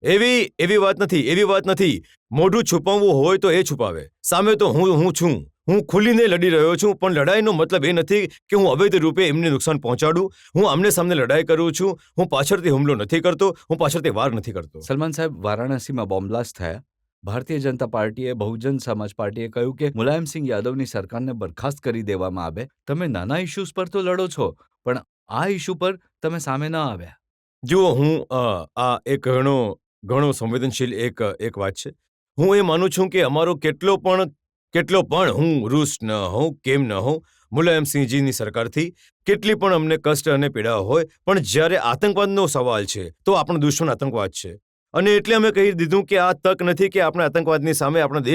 એવી વાત નથી. મોઢું છુપાવવું હોય તો એ છુપાવે. સામે તો હું છું. હું ખુલીને લડી રહ્યો છું, પણ લડાઈનો મતલબ એ નથી કે હું અવૈધ રૂપે એમને નુકસાન પહોંચાડું. હું આમને સામને લડાઈ કરું છું. હું પાછળથી હુમલો નથી કરતો, હું પાછળથી વાર નથી કરતો. સલમાન સાહેબ, વારાણસીમાં બોમ્બ બ્લાસ્ટ થયા. ભારતીય જનતા પાર્ટીએ, બહુજન સમાજ પાર્ટીએ કહ્યું કે મુલાયમસિંહ યાદવની સરકારને બરખાસ્ત કરી દેવામાં આવે. તમે નાના ઇશ્યુઝ પર તો લડો છો, પણ આ ઇશ્યુ પર તમે સામે ન આવ્યા. જુઓ, હું આ એક ઘણો ઘણો સંવેદનશીલ એક વાત છે. હું એ માનું છું કે અમારો કેટલો પણ હું રૂસ ન હોઉં, કેમ ન હોઉં, મુલાયમસિંહજીની સરકારથી કેટલી પણ અમને કષ્ટ અને પીડા હોય, પણ જ્યારે આતંકવાદનો સવાલ છે તો આપણો દુશ્મન આતંકવાદ છે. અને એટલે અમે કહી દીધું કે આ તક નથી કે આપણે આતંકવાદની સામે આપણા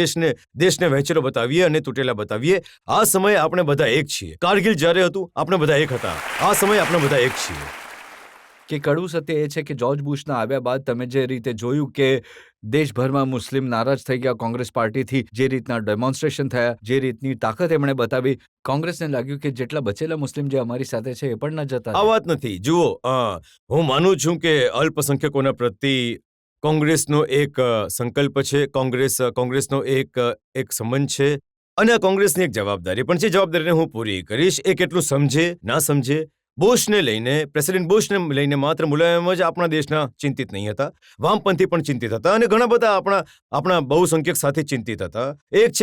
દેશને વહેંચેલો બતાવીએ અને તૂટેલા બતાવીએ. આ સમયે આપણે બધા એક છીએ. કારગિલ જ્યારે હતું આપણે બધા એક હતા. આ સમયે આપણે બધા એક છીએ. કે કડવું સત્ય એ છે કે જોર્જ બુશના આવ્યા બાદ તમે જે રીતે જોયું કે દેશભરમાં મુસ્લિમ નારાજ થઈ ગયા કોંગ્રેસ પાર્ટીથી, જે રીતના ડેમોન્સ્ટ્રેશન થયા, જે રીતની તાકાત એમણે બતાવી, કોંગ્રેસને લાગ્યું કે જેટલા બચેલા મુસ્લિમ જે અમારી સાથે છે એ પણ ન જતા આ રહે. વાત નથી. જુઓ, હું માનું છું કે અલ્પસંખ્યકોના પ્રત્યે કોંગ્રેસનો એક સંકલ્પ છે, કોંગ્રેસનો એક સંબંધ છે, અને આ કોંગ્રેસની એક જવાબદારી પણ છે. જવાબદારીને હું પૂરી કરીશ. એ કેટલું સમજે ના સમજે, પ્રેસિડેન્ટ બુશને લઈને માત્ર મુલાયમ જ આપણા દેશના ચિંતિત નહીં હતા, વામપંથી પણ ચિંતિત હતા, અને ઘણા બધા આપણા બહુસંખ્યક સાથે ચિંતિત હતા. એક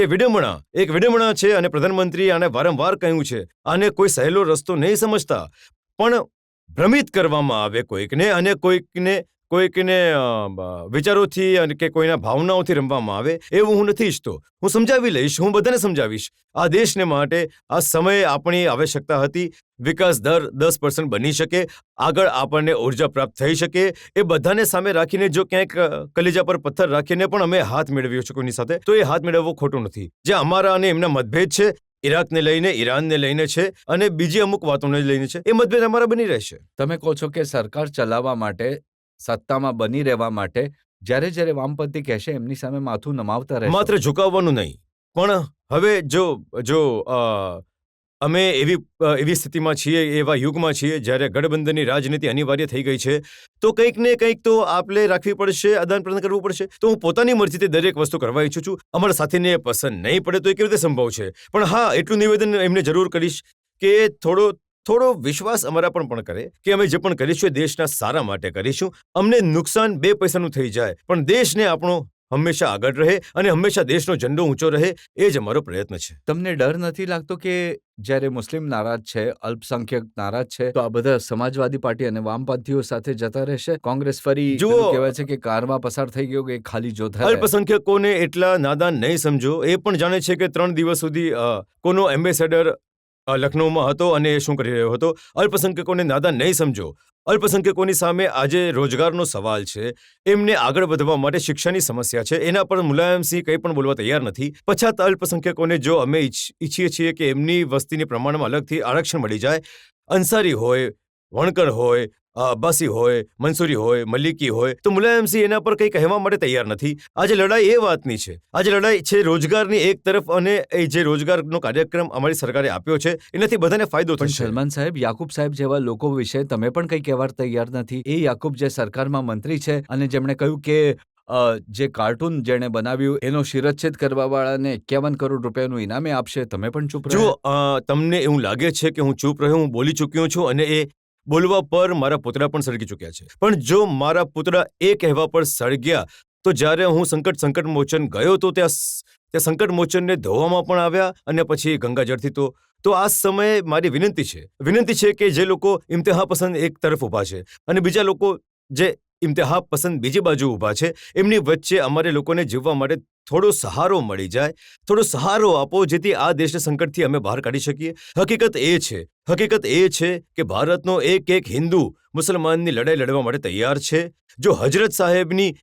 વિડંબણા છે, અને પ્રધાનમંત્રી આને વારંવાર કહ્યું છે, આને કોઈ સહેલો રસ્તો નહીં સમજતા, પણ ભ્રમિત કરવામાં આવે કોઈકને, અને કોઈકને વિચારોથી અને કે કોઈના ભાવનાઓથી રમવામાં આવે, એવું હું નથી ઈચ્છતો. હું સમજાવી લઈશ, હું બધાને સમજાવીશ. આ દેશને માટે આ સમયે આપણી આવશ્યકતા હતી. વિકાસ દર 10% બની શકે, આગળ આપણને ઉર્જા પ્રાપ્ત થઈ શકે, એ બધાને સામે રાખીને જો ક્યાંક કલેજા પર પથ્થર રાખીને પણ અમે હાથ મેળવ્યો છે કોઈની સાથે, તો એ હાથ મેળવવો ખોટું નથી. જે અમારા અને એમના મતભેદ છે, ઇરાકને લઈને, ઈરાનને લઈને છે, અને બીજી અમુક વાતોને લઈને છે, એ મતભેદ અમારા બની રહેશે. તમે કહો છો કે સરકાર ચલાવવા માટે, સત્તામાં બની રહેવા માટે જ્યારે વામપંથી કહેશે એમની સામે માથું નમાવતા રહેશો. માત્ર ઝુકાવવાનું નહીં, પણ હવે જો અમે એવી સ્થિતિમાં છીએ, એવા યુગમાં છીએ જ્યારે ગઠબંધનની રાજનીતિ અનિવાર્ય થઈ ગઈ છે, તો કંઈક ને કંઈક તો આપલે રાખવી પડશે, આદાન પ્રદાન કરવું પડશે. તો હું પોતાની મરજીથી દરેક વસ્તુ કરવા ઈચ્છું છું. અમારા સાથીને પસંદ નહીં પડે તો એ કેવી રીતે સંભવ છે? પણ હા, એટલું નિવેદન એમને જરૂર કરીશ કે થોડો વિશ્વાસ અમારા પણ કરે કે અમે જે પણ કરીશું એ દેશના સારા માટે કરીશું. અમને નુકસાન 2 પૈસાનું થઈ જાય, પણ દેશને આપણો હંમેશા આગળ રહે અને હંમેશા દેશનો ઝંડો ઊંચો રહે, એ જ અમારો પ્રયત્ન છે. તમને ડર નથી લાગતો કે જ્યારે મુસ્લિમ નારાજ છે, અલ્પસંખ્યક નારાજ છે, તો આ બધા સમાજવાદી પાર્ટી અને વામપંથીઓ સાથે જતા રહેશે? કોંગ્રેસ ફરી જુઓ, પેલું કહેવાય છે કે કારમાં પસાર થઈ ગયો કે ખાલી જોતા રહે. અલ્પસંખ્યકોને એટલા નાદાન નહીં સમજો. એ પણ જાણે છે કે 3 દિવસ સુધી કોનો એમ્બેસેડર લખનૌમાં હતો અને એ શું કરી રહ્યો હતો. અલ્પસંખ્યકોને નાદાન નહીં સમજો. અલ્પસંખ્યકોની સામે આજે રોજગારનો સવાલ છે, એમને આગળ વધવા માટે શિક્ષાની સમસ્યા છે, એના પર મુલાયમસિંહ કંઈ પણ બોલવા તૈયાર નથી. પછાત અલ્પસંખ્યકોને જો અમે ઈચ્છીએ છીએ કે એમની વસ્તીની પ્રમાણમાં અલગથી આરક્ષણ મળી જાય, અંસારી હોય, વણકર હોય, અબ્બાસી હોય, મંસૂરી હોય, મલિકી હોય, તો મુલાયમસિંહ એના પર કંઈ કહેવા માટે તૈયાર નથી. આજે લડાઈ એ વાતની છે. આજે લડાઈ છે રોજગારની એક તરફ, અને એ જે રોજગારનો કાર્યક્રમ અમારી સરકારે આપ્યો છે એનાથી બધાને ફાયદો પણ થશે. સલમાન સાહેબ, યાકુબ સાહેબ જેવા લોકો વિશે તમે પણ કંઈ કહેવા તૈયાર નથી. એ યાકુબ જે સરકારમાં મંત્રી છે અને જેમણે કહ્યું કે જે કાર્ટૂન જેણે બનાવ્યું એનો શિરચ્છેદ કરવાવાળાને 51 કરોડ રૂપિયાનું ઇનામે આપશે, તમે પણ ચૂપ જો રહ્યા. તમને એવું લાગે છે કે હું ચૂપ રહ્યો, હું બોલી ચૂક્યો છું, અને એ બોલવા પર મારા પુતળા પણ સળગી ચૂક્યા છે. પણ જો મારા પુતળા એ કહેવા પર સળગ્યા, તો જ્યારે હું સંકટ મોચન ગયો તો ત્યાં સંકટ મોચનને ધોવામાં પણ આવ્યા, અને પછી ગંગાજળથી તો આ સમયે મારી વિનંતી છે કે જે લોકો ઇમ્તિહા પસંદ એક તરફ ઊભા છે અને બીજા લોકો જે ઇમ્તિહા પસંદ બીજી બાજુ ઊભા છે, એમની વચ્ચે અમારે લોકોને જીવવા માટે થોડો સહારો મળી જાય. થોડો સહારો આપો, જેથી આ દેશને સંકટથી અમે બહાર કાઢી શકીએ. હકીકત એ છે કે ભારતનો એક હિન્દુ મુસલમાનની લડાઈ લડવા માટે તૈયાર છે. જો હજરત સાહેબની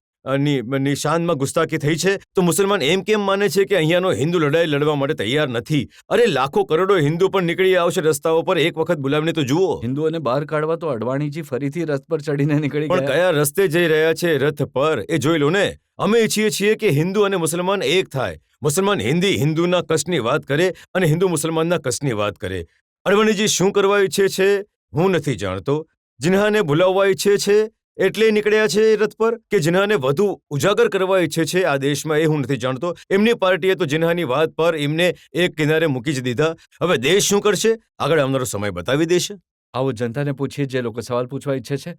શાનમાં ગુસ્તાખી થઈ છે, તો મુસલમાન એમ કેમ માને છે કે અહીંયાનો હિન્દુ લડાઈ લડવા માટે તૈયાર નથી? અરે લાખો કરોડો હિન્દુ પણ નીકળી આવશે રસ્તાઓ પર. એક વખત બોલાવીને તો જુઓ. હિન્દુઓને બહાર કાઢવા તો અડવાણીજી ફરીથી રથ પર ચડીને નીકળી પણ ગયા. કયા રસ્તે જઈ રહ્યા છે રથ પર, એ જોઈ લો ને. અમે ઈચ્છીએ છીએ કે હિન્દુ અને મુસલમાન એક થાય. મુસલમાન હિન્દુના કષ્ટની વાત કરે અને હિન્દુ મુસલમાનના કષ્ટની વાત કરે. અડવાણીજી શું કરવા ઈચ્છે છે હું નથી જાણતો. જિન્હાને ભૂલાવવા ઈચ્છે છે એટલે નીકળ્યા છે એ રથ પર, કે જિન્હાને વધુ ઉજાગર કરવા ઈચ્છે છે આ દેશમાં, એ હું નથી જાણતો. એમની પાર્ટીએ તો જિન્હાની વાત પર એમને એક કિનારે મૂકી જ દીધા. હવે દેશ શું કરશે આગળ આવનારો સમય બતાવી દેશે. આવો જનતાને પૂછીએ જે લોકો સવાલ પૂછવા ઈચ્છે છે.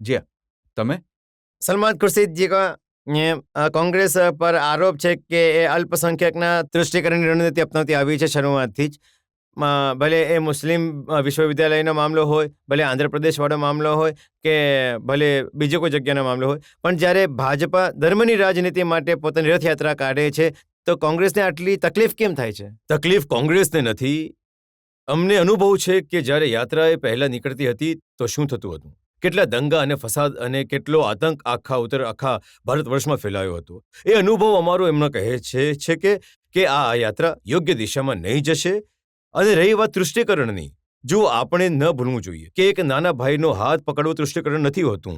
જી હા, તમે. સલમાન ખુરશીદજી કો કોંગ્રેસ પર આરોપ છે કે એ અલ્પસંખ્યકના તૃષ્ટિકરણની રણનીતિ અપનાવતી આવી છે શરૂઆતથી જ. ભલે એ મુસ્લિમ વિશ્વવિદ્યાલયનો મામલો હોય, ભલે આંધ્રપ્રદેશવાળો મામલો હોય કે ભલે બીજો કોઈ જગ્યાનો મામલો હોય, પણ જ્યારે ભાજપા ધર્મની રાજનીતિ માટે પોતાની રથયાત્રા કાઢે છે તો કોંગ્રેસને આટલી તકલીફ કેમ થાય છે? તકલીફ કોંગ્રેસને નથી. અમને અનુભવ છે કે જ્યારે યાત્રા એ પહેલા નીકળતી હતી તો શું થતું હતું, કેટલા દંગા અને ફસાદ અને કેટલો આતંક આખા ભારત વર્ષમાં ફેલાયો હતો. એ અનુભવ અમારો એમનો કહે છે કે આ યાત્રા યોગ્ય દિશામાં નહીં જશે. અને રહી વાત તૃષ્ટિકરણની, જો આપણે ન ભૂલવું જોઈએ કે એક નાના ભાઈનો હાથ પકડવો તૃષ્ટિકરણ નથી હોતું.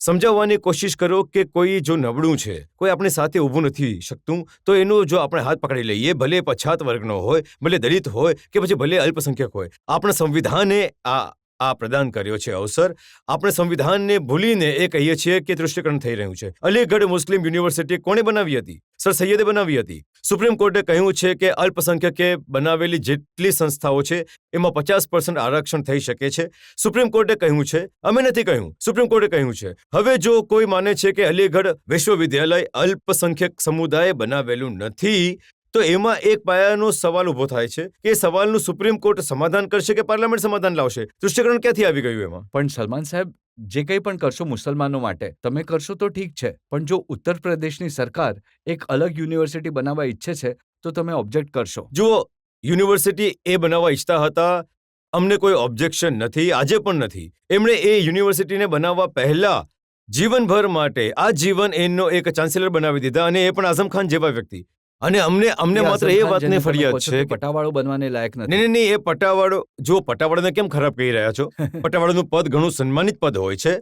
સમજાવવાની કોશિશ કરો કે કોઈ જો નબળું છે, કોઈ આપણી સાથે ઊભું નથી શકતું, તો એનો જો આપણે હાથ પકડી લઈએ, ભલે પછાત વર્ગનો હોય, ભલે દલિત હોય કે પછી ભલે અલ્પસંખ્યક હોય, આપણા સંવિધાને આ પ્રદાન કર્યો છે અવસર. આપણે સંવિધાનને ભૂલીને એ કહીએ છીએ કે તૃષ્ટિકરણ થઈ રહ્યું છે. અલીગઢ મુસ્લિમ યુનિવર્સિટી કોણે બનાવી હતી? સર સૈયદે બનાવી હતી. સુપ્રીમ કોર્ટે કહ્યું છે કે અલ્પસંખ્યકે બનાવેલી જેટલી સંસ્થાઓ છે એમાં 50% આરક્ષણ થઈ શકે છે. સુપ્રીમ કોર્ટે કહ્યું છે, અમે નથી કહ્યું, સુપ્રીમ કોર્ટે કહ્યું છે. હવે જો કોઈ માને છે કે અલીગઢ વિશ્વવિદ્યાલય અલ્પસંખ્યક સમુદાય બનાવેલું નથી, તો એમાં એક પાયાનો સવાલ ઊભો થાય છે કે સવાલનું સુપ્રીમ કોર્ટ સમાધાન કરશે કે પાર્લામેન્ટ સમાધાન લાવશે? તૃષ્ટિકરણ ક્યાંથી આવી ગયું એમાં? પણ સલમાન સાહેબ, જે કંઈ પણ કરશો મુસલમાનો માટે તમે કરશો તો ઠીક છે, પણ જો ઉત્તર પ્રદેશની સરકાર એક અલગ યુનિવર્સિટી બનાવવા ઈચ્છે છે તો તમે ઓબ્જેક્ટ કરશો? જુઓ, યુનિવર્સિટી એ બનાવવા ઈચ્છતા હતા, અમને કોઈ ઓબ્જેક્શન નથી, આજે પણ નથી. એમણે એ યુનિવર્સિટીને બનાવવા પહેલા જીવનભર માટે આ જીવન એનો એક ચાન્સેલર બનાવી દીધા, અને એ પણ આઝમ ખાન જેવા વ્યક્તિ. અને અમને માત્ર એ વાતની ફરિયાદ છે કે પટાવાળો બનવાને લાયક નથી. નહીં, એ પટાવાળો, જો પટાવાળાને કેમ ખરાબ કહી રહ્યા છો? પટાવાળાનું પદ ઘણું સન્માનિત પદ હોય છે.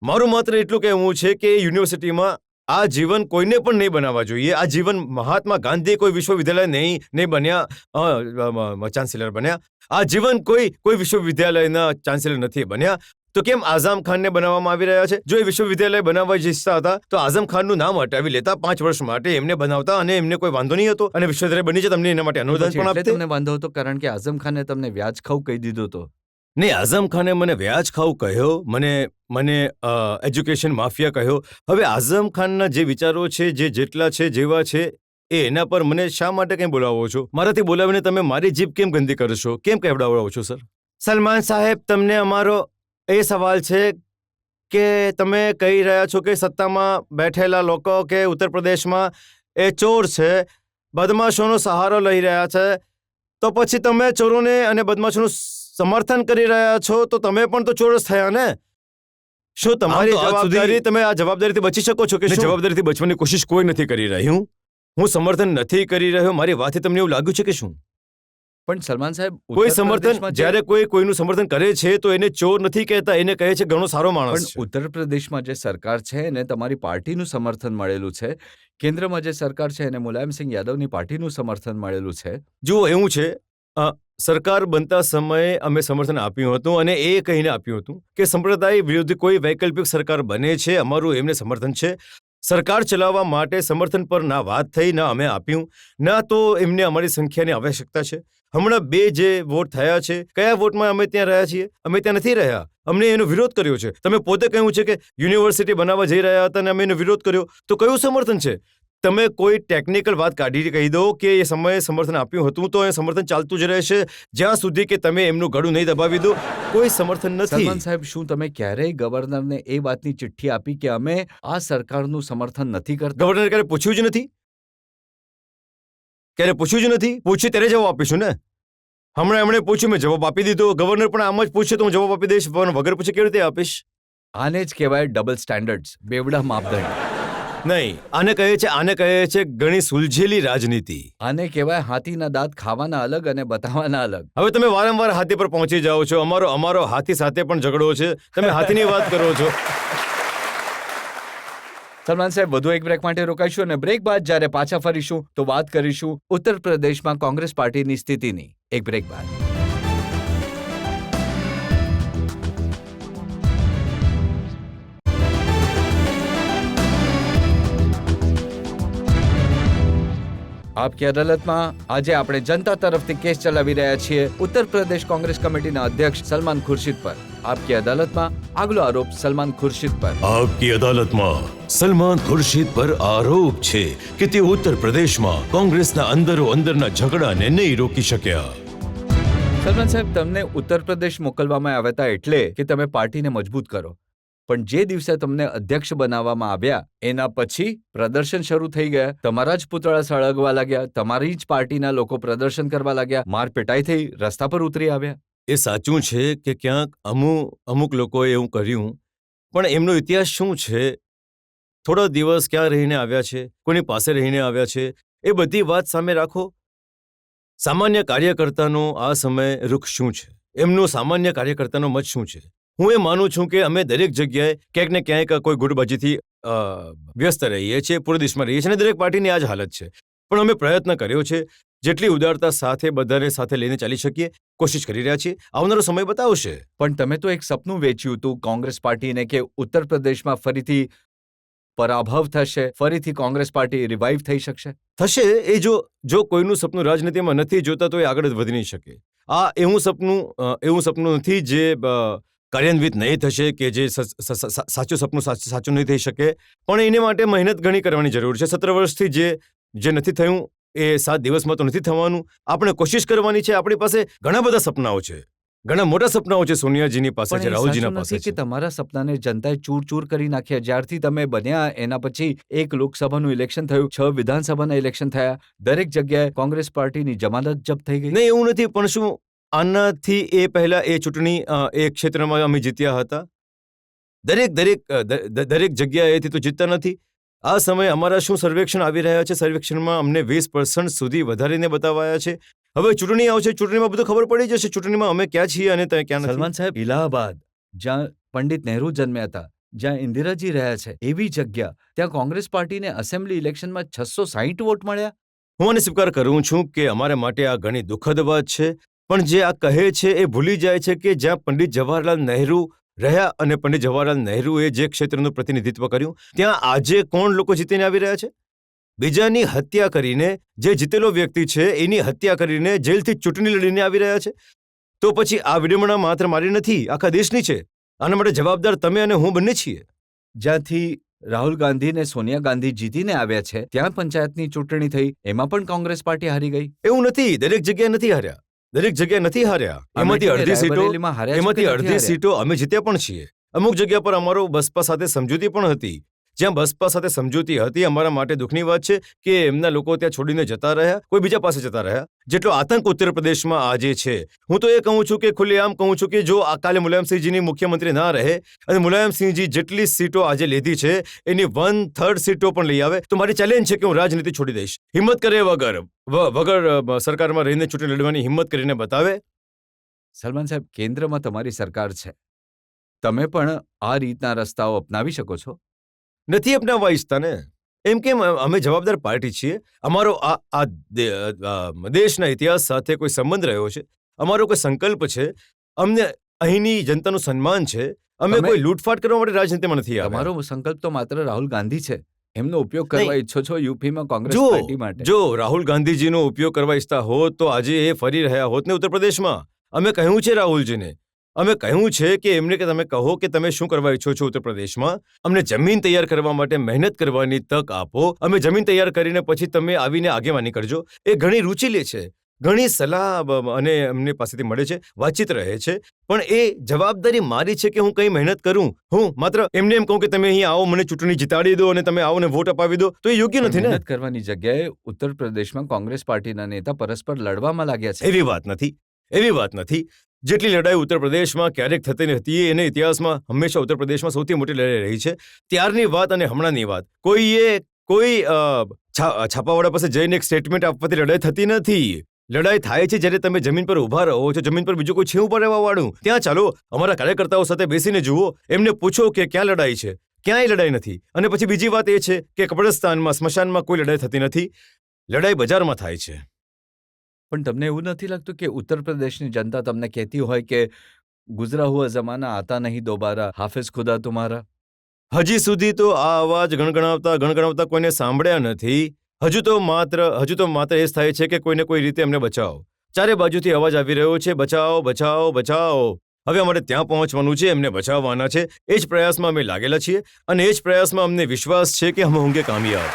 મારું માત્ર એટલું કહેવું છે કે યુનિવર્સિટીમાં આ જીવન કોઈને પણ નહીં બનાવવા જોઈએ. આ જીવન મહાત્મા ગાંધી કોઈ વિશ્વવિદ્યાલય નહીં બન્યા ચાન્સેલર બન્યા. આ જીવન કોઈ વિશ્વવિદ્યાલયના ચાન્સેલર નથી બન્યા. તો કેમ આઝમ ખાનને બનાવવામાં આવી રહ્યા છે? જો એ વિશ્વવિદ્યાલય બનાવવા ઈચ્છતા હતા તો આઝમ ખાનનું નામ હટાવી લેતા, 5 વર્ષ માટે એમને બનાવતા, અને એમને કોઈ વાંધો નહીં હતો, અને વિશ્વવિદ્યાલય બની છે, તમને એના માટે અનુદાન પણ આપતે. તમને વાંધો હતો કારણ કે આઝમ ખાને તમને વ્યાજ ખાવ કહી દીધું હતો. નહીં, આઝમ ખાને મને વ્યાજ ખાવ કહ્યો, મને એજ્યુકેશન માફિયા કહ્યો. હવે આઝમ ખાનના જે વિચારો છે, જેટલા છે, જેવા છે, એના પર મને શા માટે કંઈ બોલાવો છો? મારાથી બોલાવીને તમે મારી જીભ કેમ ગંદી કરશો, કેમ કહેવડાવો છો? સર સલમાન સાહેબ, તમને અમારો એ સવાલ છે કે તમે કહી રહ્યા છો કે સત્તામાં બેઠેલા લોકો કે ઉત્તર પ્રદેશમાં એ ચોર છે, બદમાશોનો સહારો લઈ રહ્યા છે, તો પછી તમે ચોરોને અને બદમાશોનું સમર્થન કરી રહ્યા છો, તો તમે પણ તો ચોર જ થયા ને? શું તમારી જવાબદારી, તમે આ જવાબદારીથી બચી શકો છો કે જવાબદારીથી બચવાની કોશિશ કોઈ નથી કરી રહ્યું? હું સમર્થન નથી કરી રહ્યો. મારી વાતથી તમને એવું લાગ્યું છે કે શું? પણ સલમાન સાહેબ, કોઈ સમર્થન, જ્યારે કોઈનું સમર્થન કરે છે તો એને ચોર નથી કહેતા, એને કહે છે ઘણો સારો માણસ છે. ઉત્તર પ્રદેશમાં જે સરકાર છે એને તમારી પાર્ટીનું સમર્થન મળેલું છે, કેન્દ્રમાં જે સરકાર છે એને મુલાયમસિંહ યાદવની પાર્ટીનું સમર્થન મળેલું છે. જુઓ, એવું છે, સરકાર બનતા સમયે અમે સમર્થન આપ્યું હતું, અને એ કહીને આપ્યું હતું કે સંપ્રદાય વિરુદ્ધ કોઈ વૈકલ્પિક સરકાર બને છે, અમારું એમને સમર્થન છે. સરકાર ચલાવવા માટે સમર્થન પર ના વાત થઈ, ના અમે આપ્યું, ના તો એમને અમારી સંખ્યાની આવશ્યકતા છે. હમણાં 2 જે વોટ થયા છે, કયા વોટમાં અમે ત્યાં રહ્યા છીએ? અમે ત્યાં નથી રહ્યા, અમને એનો વિરોધ કર્યો છે. તમે પોતે કહ્યું છે કે યુનિવર્સિટી બનાવવા જઈ રહ્યા હતા અને અમે એનો વિરોધ કર્યો, તો કયું સમર્થન છે? તમે કોઈ ટેકનિકલ વાત કાઢી કહી દો કે એ સમયે સમર્થન આપ્યું હતું, તો એ સમર્થન ચાલતું જ રહેશે જ્યાં સુધી કે તમે એમનું ગળું નહીં દબાવી દો. કોઈ સમર્થન નથી. સલમાન સાહેબ, શું તમે ક્યારેય ગવર્નરને એ વાતની ચિઠ્ઠી આપી કે અમે આ સરકારનું સમર્થન નથી કરતા? ગવર્નરે ક્યારે પૂછ્યું જ નથી? ક્યારે પૂછ્યું જ નથી? પૂછ્યું ત્યારે જવાબ આપીશું ને. હમણાં એમણે પૂછ્યું, મેં જવાબ આપી દીધો. ગવર્નર પણ આમ જ પૂછે તો હું જવાબ આપી દઈશ, પણ વગર પૂછે કેવી રીતે આપીશ? આને જ કહેવાય ડબલ સ્ટેન્ડર્ડ્સ, બેવડા માપદંડ. નહીં, આને કહે છે ઘણી સુલઝેલી રાજનીતિ. આને કહેવાય હાથીના દાંત ખાવાના અલગ અને બતાવવાના અલગ. હવે તમે વારંવાર હાથી પર પહોંચી જાઓ છો. અમારો હાથી સાથે પણ ઝઘડો છે, તમે હાથીની વાત કરો છો. સલમાન સાહેબ, વધુ એક બ્રેક માટે રોકાઈશું, અને બ્રેક બાદ જ્યારે પાછા ફરીશું તો વાત કરીશું ઉત્તર પ્રદેશમાં કોંગ્રેસ પાર્ટીની સ્થિતિની. એક બ્રેક બાદ. આપકી અદાલતમાં આજે આપણે જનતા તરફથી કેસ ચલાવી રહ્યા છીએ ઉત્તર પ્રદેશ કોંગ્રેસ કમિટીના અધ્યક્ષ સલમાન ખુરશીદ પર. આપકી અદાલતમાં આગલો આરોપ સલમાન ખુરશીદ પર. આપકી અદાલતમાં સલમાન ખુરશીદ પર આરોપ છે કે તે ઉત્તર પ્રદેશમાં કોંગ્રેસના અંદરોઅંદરના ઝઘડાને નહીં રોકી શક્યા. સલમાન સાહેબ, તમને ઉત્તર પ્રદેશ મોકલવામાં આવ્યા હતા એટલે કે તમે પાર્ટીને મજબૂત કરો. પણ જે દિવસે તમને અધ્યક્ષ બનાવવામાં આવ્યા એના પછી પ્રદર્શન શરૂ થઈ ગયા. તમારા જ પુતળા સળગવા લાગ્યા, તમારી જ પાર્ટીના લોકો પ્રદર્શન કરવા લાગ્યા, માર પેટાઈ થઈ, રસ્તા પર ઉતરી આવ્યા. એ સાચું છે કે ક્યાંક અમુક લોકોએ એવું કર્યું, પણ એમનો ઇતિહાસ શું છે, થોડો દિવસ ક્યાં રહીને આવ્યા છે, કોની પાસે રહીને આવ્યા છે, એ બધી વાત સામે રાખો. સામાન્ય કાર્યકર્તાનો આ સમય રૂખ શું છે, એમનો સામાન્ય કાર્યકર્તાનો મત શું છે? હું એ માનું છું કે અમે દરેક જગ્યાએ ક્યાંક ને ક્યાંક કોઈ ગુટબાજીથી વ્યસ્ત રહીએ છીએ, પૂરા દેશમાં રહીએ છીએ અને દરેક પાર્ટીની આ જ હાલત છે. પણ અમે પ્રયત્ન કર્યો છે, જેટલી ઉદારતા સાથે બધાને સાથે લઈને ચાલી શકીએ, કોશિશ કરી રહ્યા છીએ. આવનારો સમય બતાવશે. પણ તમે તો એક સપનું વેચ્યું હતું કોંગ્રેસ પાર્ટીને કે ઉત્તર પ્રદેશમાં ફરીથી પરાભવ થશે, ફરીથી કોંગ્રેસ પાર્ટી રિવાઇવ થઈ શકશે. થશે એ જો કોઈનું સપનું રાજનીતિમાં નથી જોતા તો એ આગળ જ વધી નહીં શકે. આ એવું સપનું નથી જે કાર્યાન્વિત નહીં થશે, કે જે સાચું સપનું સાચું નહીં થઈ શકે. પણ એને માટે મહેનત ઘણી કરવાની જરૂર છે. 17 વર્ષથી જે નથી થયું એ 7 દિવસમાં તો નથી થવાનું. આપણે કોશિશ કરવાની છે. આપણી પાસે ઘણા બધા સપનાઓ છે, ઘણા મોટા સપનાઓ છે. સોનિયાજીની પાસે છે, રાહુલજીના પાસે કે છે. તમારા સપનાને જનતાએ ચૂર કરી નાખ્યા. જ્યારથી તમે બન્યા એના પછી એક લોકસભાનું ઇલેક્શન થયું, 6 વિધાનસભાના ઇલેક્શન થયા, દરેક જગ્યાએ કોંગ્રેસ પાર્ટીની જમાનત જપ્ત થઈ ગઈ. નહીં, એવું નથી. પણ શું આનાથી એ પહેલા એ ચૂંટણી એ ક્ષેત્રમાં અમે જીત્યા હતા? દરેક જગ્યાએથી તો જીતતા નથી. આ સમયે અમારા શું સર્વેક્ષણ આવી રહ્યા છે, સર્વેક્ષણમાં અમને 20% સુધી વધારીને બતાવાયા છે. હવે ચૂંટણી આવશે, ચૂંટણીમાં બધું ખબર પડી જશે, ચૂંટણીમાં અમે ક્યાં છીએ અને ક્યાં નથી. સલમાન સાહેબ, ઇલાહાબાદ, જ્યાં પંડિત નહેરુ જન્મ્યા હતા, જ્યાં ઇન્દિરાજી રહ્યા છે, એવી જગ્યા, ત્યાં કોંગ્રેસ પાર્ટીને એસેમ્બલી ઇલેક્શનમાં 660 વોટ મળ્યા. હું આને સ્વીકાર કરું છું કે અમારા માટે આ ઘણી દુઃખદ વાત છે. પણ જે આ કહે છે એ ભૂલી જાય છે કે જ્યાં પંડિત જવાહરલાલ નહેરુ રહ્યા અને પંડિત જવાહરલાલ નહેરુએ જે ક્ષેત્રનું પ્રતિનિધિત્વ કર્યું, ત્યાં આજે કોણ લોકો જીતીને આવી રહ્યા છે? બીજાની હત્યા કરીને, જે જીતેલો વ્યક્તિ છે એની હત્યા કરીને જેલથી ચૂંટણી લડીને આવી રહ્યા છે. તો પછી આ વિડંબના માત્ર મારી નથી, આખા દેશની છે. આના માટે જવાબદાર તમે અને હું બંને છીએ. જ્યાંથી રાહુલ ગાંધી ને સોનિયા ગાંધી જીતીને આવ્યા છે, ત્યાં પંચાયતની ચૂંટણી થઈ, એમાં પણ કોંગ્રેસ પાર્ટી હારી ગઈ. એવું નથી, દરેક જગ્યાએ નથી હાર્યા. એમાંથી અડધી સીટો અમે જીત્યા પણ છીએ. અમુક જગ્યા પર અમારો બસપા સાથે સમજૂતી પણ હતી. જ્યાં બસપા સાથે સમજૂતી હતી, અમારા માટે દુઃખની વાત છે કે એમના લોકો ત્યાં છોડીને જતા રહ્યા, કોઈ બીજા પાસે જતા રહ્યા. જેટલો આતંક ઉત્તર પ્રદેશમાં આજે છે, હું તો એ કહું છું કે ખુલ્લેઆમ કહું છું કે જો કાલે મુલાયમસિંહજીની મુખ્યમંત્રી ના રહે અને મુલાયમસિંહજી જેટલી સીટો આજે લીધી છે એની 1/3 સીટો પણ લઈ આવે તો મારી ચેલેન્જ છે કે હું રાજનીતિ છોડી દઈશ. હિંમત કરે વગર સરકારમાં રહીને ચૂંટણી લડવાની હિંમત કરીને બતાવે. સલમાન સાહેબ, કેન્દ્રમાં તમારી સરકાર છે, તમે પણ આ રીતના રસ્તાઓ અપનાવી શકો છો. નથી અપનાવવા ઈચ્છતા ને. એમ કેમ? અમે જવાબદાર પાર્ટી છીએ. અમારો આ દેશના ઇતિહાસ સાથે કોઈ સંબંધ રહ્યો છે, અમારો કોઈ સંકલ્પ છે, અમને અહીંની જનતાનું સન્માન છે. અમે કોઈ લૂંટફાટ કરવા માટે રાજનીતિમાં નથી આવ્યા. તમારો સંકલ્પ તો માત્ર રાહુલ ગાંધી છે, એમનો ઉપયોગ કરવા ઈચ્છો છો યુપીમાં કોંગ્રેસ પાર્ટી માટે. જો રાહુલ ગાંધીજીનો ઉપયોગ કરવા ઈચ્છતા હોત તો આજે એ ફરી રહ્યા હોત ને ઉત્તર પ્રદેશમાં. અમે કહ્યું છે રાહુલજીને, અમે કહ્યું છે કે એમને કે તમે કહો કે તમે શું કરવા ઈચ્છો છો ઉત્તર પ્રદેશમાં. અમને જમીન તૈયાર કરવા માટે મહેનત કરવાની તક આપો. અમે જમીન તૈયાર કરીને પછી તમે આવીને આગેવાની કરજો. એ ઘણી રૂચિ લે છે, ઘણી સલાહ અને એમની પાસેથી મળે છે, વાતચીત રહે છે. પણ એ જવાબદારી મારી છે કે હું કઈ મહેનત કરું. હું માત્ર એમને એમ કહું કે તમે અહીં આવો, મને ચૂંટણી જીતાડી દો અને તમે આવો ને વોટ અપાવી દો, તો એ યોગ્ય નથી ને. મહેનત કરવાની જગ્યાએ ઉત્તર પ્રદેશમાં કોંગ્રેસ પાર્ટીના નેતા પરસ્પર લડવામાં લાગ્યા છે. એવી વાત નથી. જેટલી લડાઈ ઉત્તર પ્રદેશમાં ક્યારેક થતી હતી એને ઇતિહાસમાં હંમેશા ઉત્તર પ્રદેશમાં સૌથી મોટી લડાઈ રહી છે. ત્યારની વાત અને હમણાંની વાત, કોઈ છાપાવાળા પાસે જઈને એક સ્ટેટમેન્ટ આપવાથી લડાઈ થતી નથી. લડાઈ થાય છે જ્યારે તમે જમીન પર ઊભા રહો છો, જમીન પર બીજું કોઈ છે ઊભા રહેવા વાળું. ત્યાં ચાલો અમારા કાર્યકર્તાઓ સાથે બેસીને જુઓ, એમને પૂછો કે ક્યાં લડાઈ છે, ક્યાંય લડાઈ નથી. અને પછી બીજી વાત એ છે કે કબ્રસ્તાનમાં, સ્મશાનમાં કોઈ લડાઈ થતી નથી. લડાઈ બજારમાં થાય છે. પણ તમને એવું નથી લાગતું કે ઉત્તર પ્રદેશની જનતા તમને કહેતી હોય કે ગુજરા હુઆ જમાના આતા નહીં દોબારા, હાફિઝ ખુદા તુમ્હારા? હજી સુધી તો આ અવાજ ગણગણાવતા કોઈને સાંભળ્યા નથી. હજુ તો માત્ર એ જ થાય છે કે કોઈને કોઈ રીતે અમને બચાવો. ચારે બાજુથી અવાજ આવી રહ્યો છે, બચાવો બચાવો બચાવો. હવે અમારે ત્યાં પહોંચવાનું છે, એમને બચાવવાના છે. એ જ પ્રયાસમાં અમે લાગેલા છીએ અને એ જ પ્રયાસમાં અમને વિશ્વાસ છે કે અમે હોંગે કામયાબ.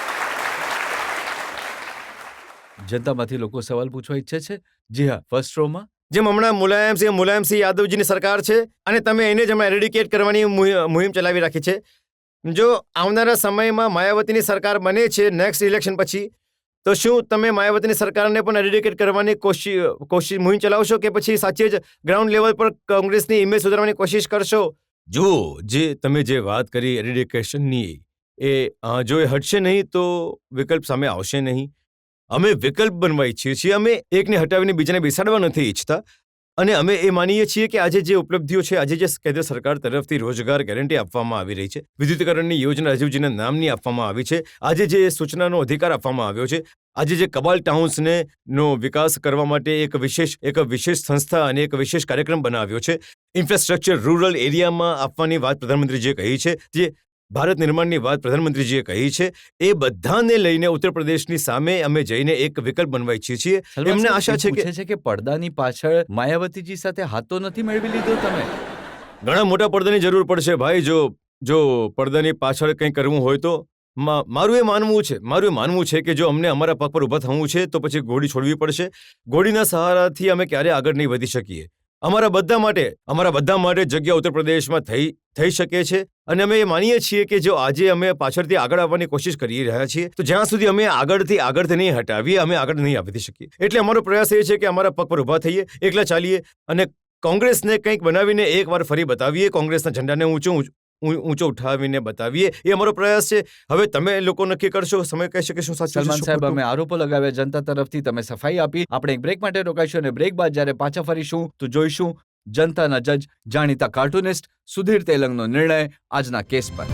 જનતામાંથી લોકો સવાલ પૂછવા ઈચ્છે છે? જી હા, ફર્સ્ટ રોમાં જેમ હમણાં મુલાયમસિંહ યાદવજીની સરકાર છે અને તમે એને જ હમણાં એરેડિકેટ કરવાની મુહિમ ચલાવી રાખી છે. જો આવનારા સમયમાં માયાવતીની સરકાર બને છે નેક્સ્ટ ઇલેક્શન પછી, તો શું તમે માયાવતીની સરકારને પણ એરેડિકેટ કરવાની કોશિશ મુહિમ ચલાવશો કે પછી સાચે જ ગ્રાઉન્ડ લેવલ પર કોંગ્રેસની ઇમેજ સુધારવાની કોશિશ કરશો? જુઓ, તમે જે વાત કરી એરેડિકેશનની, જો એ હટશે નહીં તો વિકલ્પ સામે આવશે નહીં. અમે વિકલ્પ બનવા ઈચ્છીએ છીએ. અમે એકને હટાવીને બીજાને બેસાડવા નથી ઈચ્છતા. અને અમે એ માનીએ છીએ કે આજે જે ઉપલબ્ધિઓ છે, આજે જે કેન્દ્ર સરકાર તરફથી રોજગાર ગેરંટી આપવામાં આવી રહી છે, વિદ્યુતીકરણની યોજના રાજીવજીના નામની આપવામાં આવી છે, આજે જે સૂચનાનો અધિકાર આપવામાં આવ્યો છે, આજે જે કબાલ ટાઉન્સને નો વિકાસ કરવા માટે એક વિશેષ સંસ્થા અને એક વિશેષ કાર્યક્રમ બનાવ્યો છે, ઇન્ફ્રાસ્ટ્રક્ચર રૂરલ એરિયામાં આપવાની વાત પ્રધાનમંત્રીજીએ કહી છે, જે ભારત નિર્માણની વાત પ્રધાનમંત્રીજીએ કહી છે, એ બધાને લઈને ઉત્તર પ્રદેશની સામે અમે જઈને એક વિકલ્પ બનવા ઈચ્છીએ છીએ. એમને આશા છે કે પડદાની પાછળ માયાવતીજી સાથે હાથ તો નથી મેળવી લીધો તમે? ઘણા મોટા પડદાની જરૂર પડશે ભાઈ. જો પડદાની પાછળ કંઈ કરવું હોય તો મારું એ માનવું છે કે જો અમને અમારા પગ પર ઊભા થવું છે તો પછી ઘોડી છોડવી પડશે. ઘોડીના સહારાથી અમે ક્યારેય આગળ નહીં વધી શકીએ. અમારા બધા માટે જગ્યા ઉત્તર પ્રદેશમાં થઈ શકે છે. અને અમે એ માનીએ છીએ કે જો આજે અમે પાછળથી આગળ આવવાની કોશિશ કરી રહ્યા છીએ, તો જ્યાં સુધી અમે આગળથી નહીં હટાવીએ, અમે આગળ નહીં આવી શકીએ. એટલે અમારો પ્રયાસ એ છે કે અમારા પગ પર ઊભા થઈએ, એકલા ચાલીએ અને કોંગ્રેસને કંઈક બનાવીને એકવાર ફરી બતાવીએ, કોંગ્રેસના ઝંડાને ઊંચો ઉઠાવીને બતાવીએ. એ અમારો પ્રયાસ છે. હવે તમે લોકો નક્કી કરશો, સમય કહી શકે શું સાચું છે, સલમાન સાહેબ, અમે આરોપો લગાવ્યા જનતા તરફથી, તમે સફાઈ આપી. આપણે એક બ્રેક માટે રોકાઈશું અને બ્રેક બાદ જ્યારે પાછા ફરીશું તો જોઈશું જનતાના જજ, જાણીતા કાર્ટુનિસ્ટ સુધીર તેલંગનો નિર્ણય આજના કેસ પર.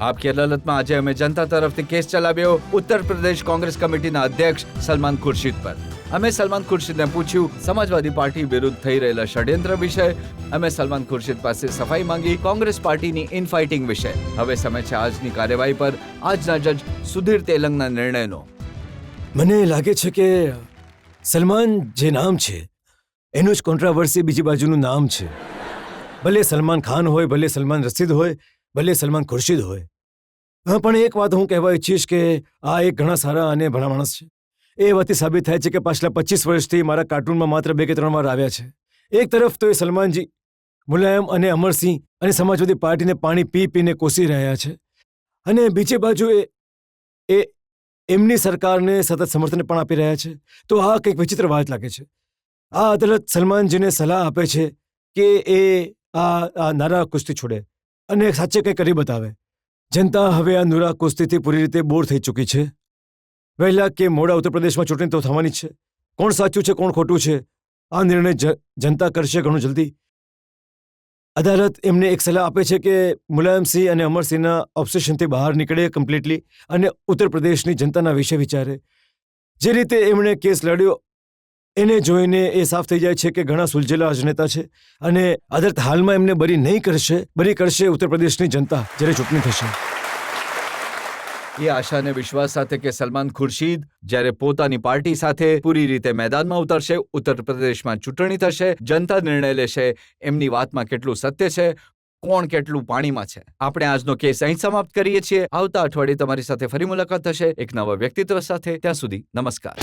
આપકી અદાલતમાં આજે અમે જનતા તરફથી કેસ ચલાવ્યો ઉત્તર પ્રદેશ કોંગ્રેસ કમિટીના અધ્યક્ષ સલમાન ખુરશીદ પર. અમે સલમાન ખુરશીદને પૂછ્યું સમાજવાદી પાર્ટી વિરુદ્ધ થઈ રહેલા ષડયંત્ર વિશે. અમે સલમાન ખુરશીદ પાસે સફાઈ માંગી કોંગ્રેસ પાર્ટીની ઇનફાઇટિંગ વિશે. હવે સમય છે આજની કાર્યવાહી પર આજના જજ સુધીર તેલંગના નિર્ણયનો. મને લાગે છે કે સલમાન જે નામ છે એનું જ કોન્ટ્રાવર્સી બીજી બાજુનું નામ છે. ભલે સલમાન ખાન હોય, ભલે સલમાન રશીદ હોય, ભલે સલમાન ખુરશીદ હોય. પણ એક વાત હું કહેવા ઈચ્છીશ કે આ એક ઘણા સારા અને ભલા માણસ છે. એ વાતથી સાબિત થાય છે કે પાછલા 25 વર્ષથી મારા કાર્ટૂનમાં માત્ર 2 કે 3 વાર આવ્યા છે. એક તરફ તો એ સલમાનજી મુલાયમ અને અમરસિંહ અને સમાજવાદી પાર્ટીને પાણી પીને કોસી રહ્યા છે, અને બીજી બાજુ એ એમની સરકારને સતત સમર્થન પણ આપી રહ્યા છે. તો આ કંઈક વિચિત્ર વાત લાગે છે. આ અદાલત સલમાનજીને સલાહ આપે છે કે એ આ નારા કુસ્તી છોડે અને સાચે કંઈ કરી બતાવે. જનતા હવે આ નુરા કુસ્તીથી પૂરી રીતે બોર થઈ ચૂકી છે. વહેલા કે મોડા ઉત્તર પ્રદેશમાં ચૂંટણી તો થવાની જ છે. કોણ સાચું છે, કોણ ખોટું છે, આ નિર્ણય જનતા કરશે ઘણું જલ્દી. અદાલત એમને એક સલાહ આપે છે કે મુલાયમસિંહ અને અમરસિંહના ઓબ્સેશનથી બહાર નીકળે કમ્પ્લીટલી અને ઉત્તર પ્રદેશની જનતાના વિશે વિચારે. જે રીતે એમણે કેસ લડ્યો એને જોઈને એ સાફ થઈ જાય છે કે ઘણા સુલझેલા રાજનેતા છે, અને અદાલત હાલમાં એમને બરી કરશે ઉત્તર પ્રદેશની જનતા જ્યારે ચૂંટણી થશે. એ આશા અને વિશ્વાસ સાથે કે સલમાન ખુરશીદ જ્યારે પોતાની પાર્ટી સાથે પૂરી રીતે મેદાનમાં ઉતરશે, ઉત્તર પ્રદેશમાં ચૂંટણી થશે, જનતા નિર્ણય લેશે એમની વાતમાં કેટલું સત્ય છે, કોણ કેટલું પાણીમાં છે. આપણે આજનો કેસ અહીં સમાપ્ત કરીએ છીએ. આવતા અઠવાડિયે તમારી સાથે ફરી મુલાકાત થશે એક નવા વ્યક્તિત્વ સાથે. ત્યાં સુધી નમસ્કાર.